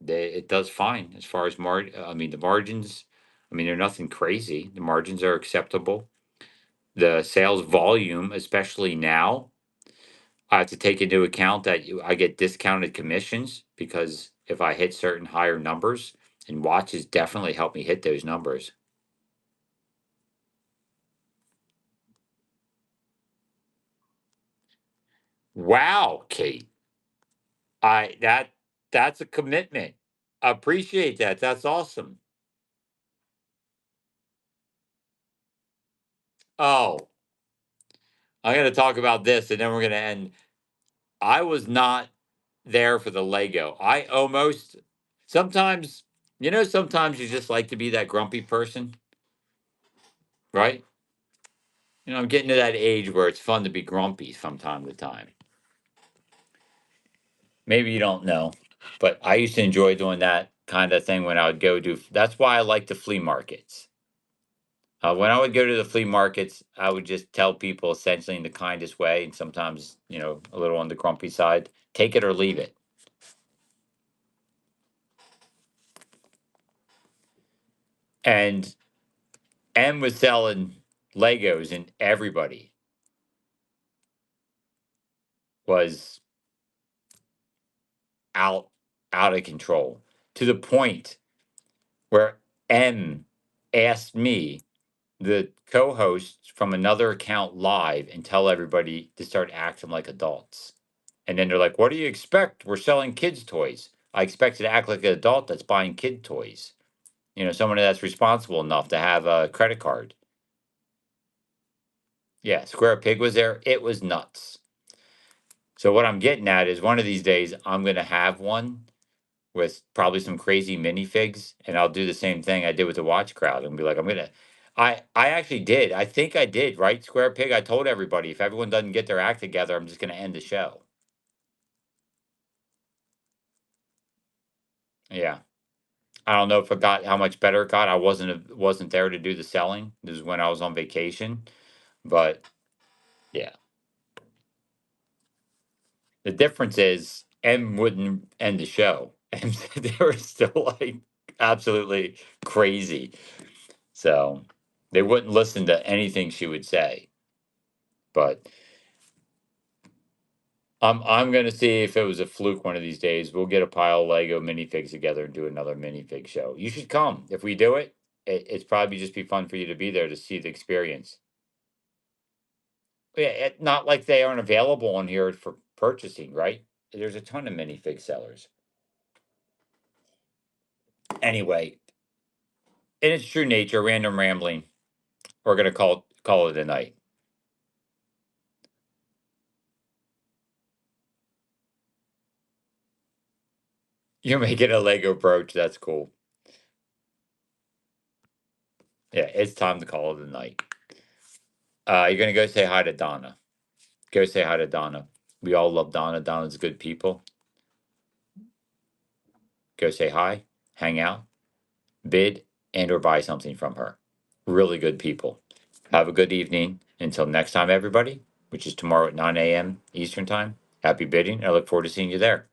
it does fine as far as I mean, the margins. I mean, they're nothing crazy. The margins are acceptable. The sales volume, especially now, I have to take into account that I get discounted commissions because if I hit certain higher numbers, and watches definitely help me hit those numbers. Wow, Kate. That's a commitment. I appreciate that. That's awesome. Oh, I'm going to talk about this and then we're going to end. I was not there for the Lego. I almost sometimes, sometimes you just like to be that grumpy person, right? I'm getting to that age where it's fun to be grumpy from time to time. Maybe you don't know, but I used to enjoy doing that kind of thing when I would go do. That's why I like the flea markets. When I would go to the flea markets, I would just tell people essentially in the kindest way, and sometimes, a little on the grumpy side, take it or leave it. And M was selling Legos, and everybody was out out of control to the point where M asked me, the co-hosts from another account, live and tell everybody to start acting like adults. And then they're like, "What do you expect? We're selling kids' toys." I expect you to act like an adult that's buying kid toys. Someone that's responsible enough to have a credit card. Yeah, Square Pig was there. It was nuts. So what I'm getting at is one of these days I'm gonna have one with probably some crazy minifigs, and I'll do the same thing I did with the watch crowd and be like, I actually did. I think I did, right? Square Pig. I told everybody if everyone doesn't get their act together, I'm just gonna end the show. Yeah. I don't know if it got how much better it got. I wasn't there to do the selling. This is when I was on vacation. But yeah. The difference is M wouldn't end the show. And they were still like absolutely crazy. So they wouldn't listen to anything she would say. But I'm gonna see if it was a fluke one of these days. We'll get a pile of Lego minifigs together and do another minifig show. You should come. If we do it, it's probably just be fun for you to be there to see the experience. Yeah, not like they aren't available on here for purchasing, right? There's a ton of minifig sellers. Anyway, in its true nature, random rambling. We're gonna call it a night. You're making a Lego brooch. That's cool. Yeah, it's time to call it a night. You're gonna go say hi to Donna. Go say hi to Donna. We all love Donna. Donna's good people. Go say hi, hang out, bid, and or buy something from her. Really good people. Have a good evening. Until next time, everybody, which is tomorrow at 9 a.m. Eastern Time. Happy bidding. I look forward to seeing you there.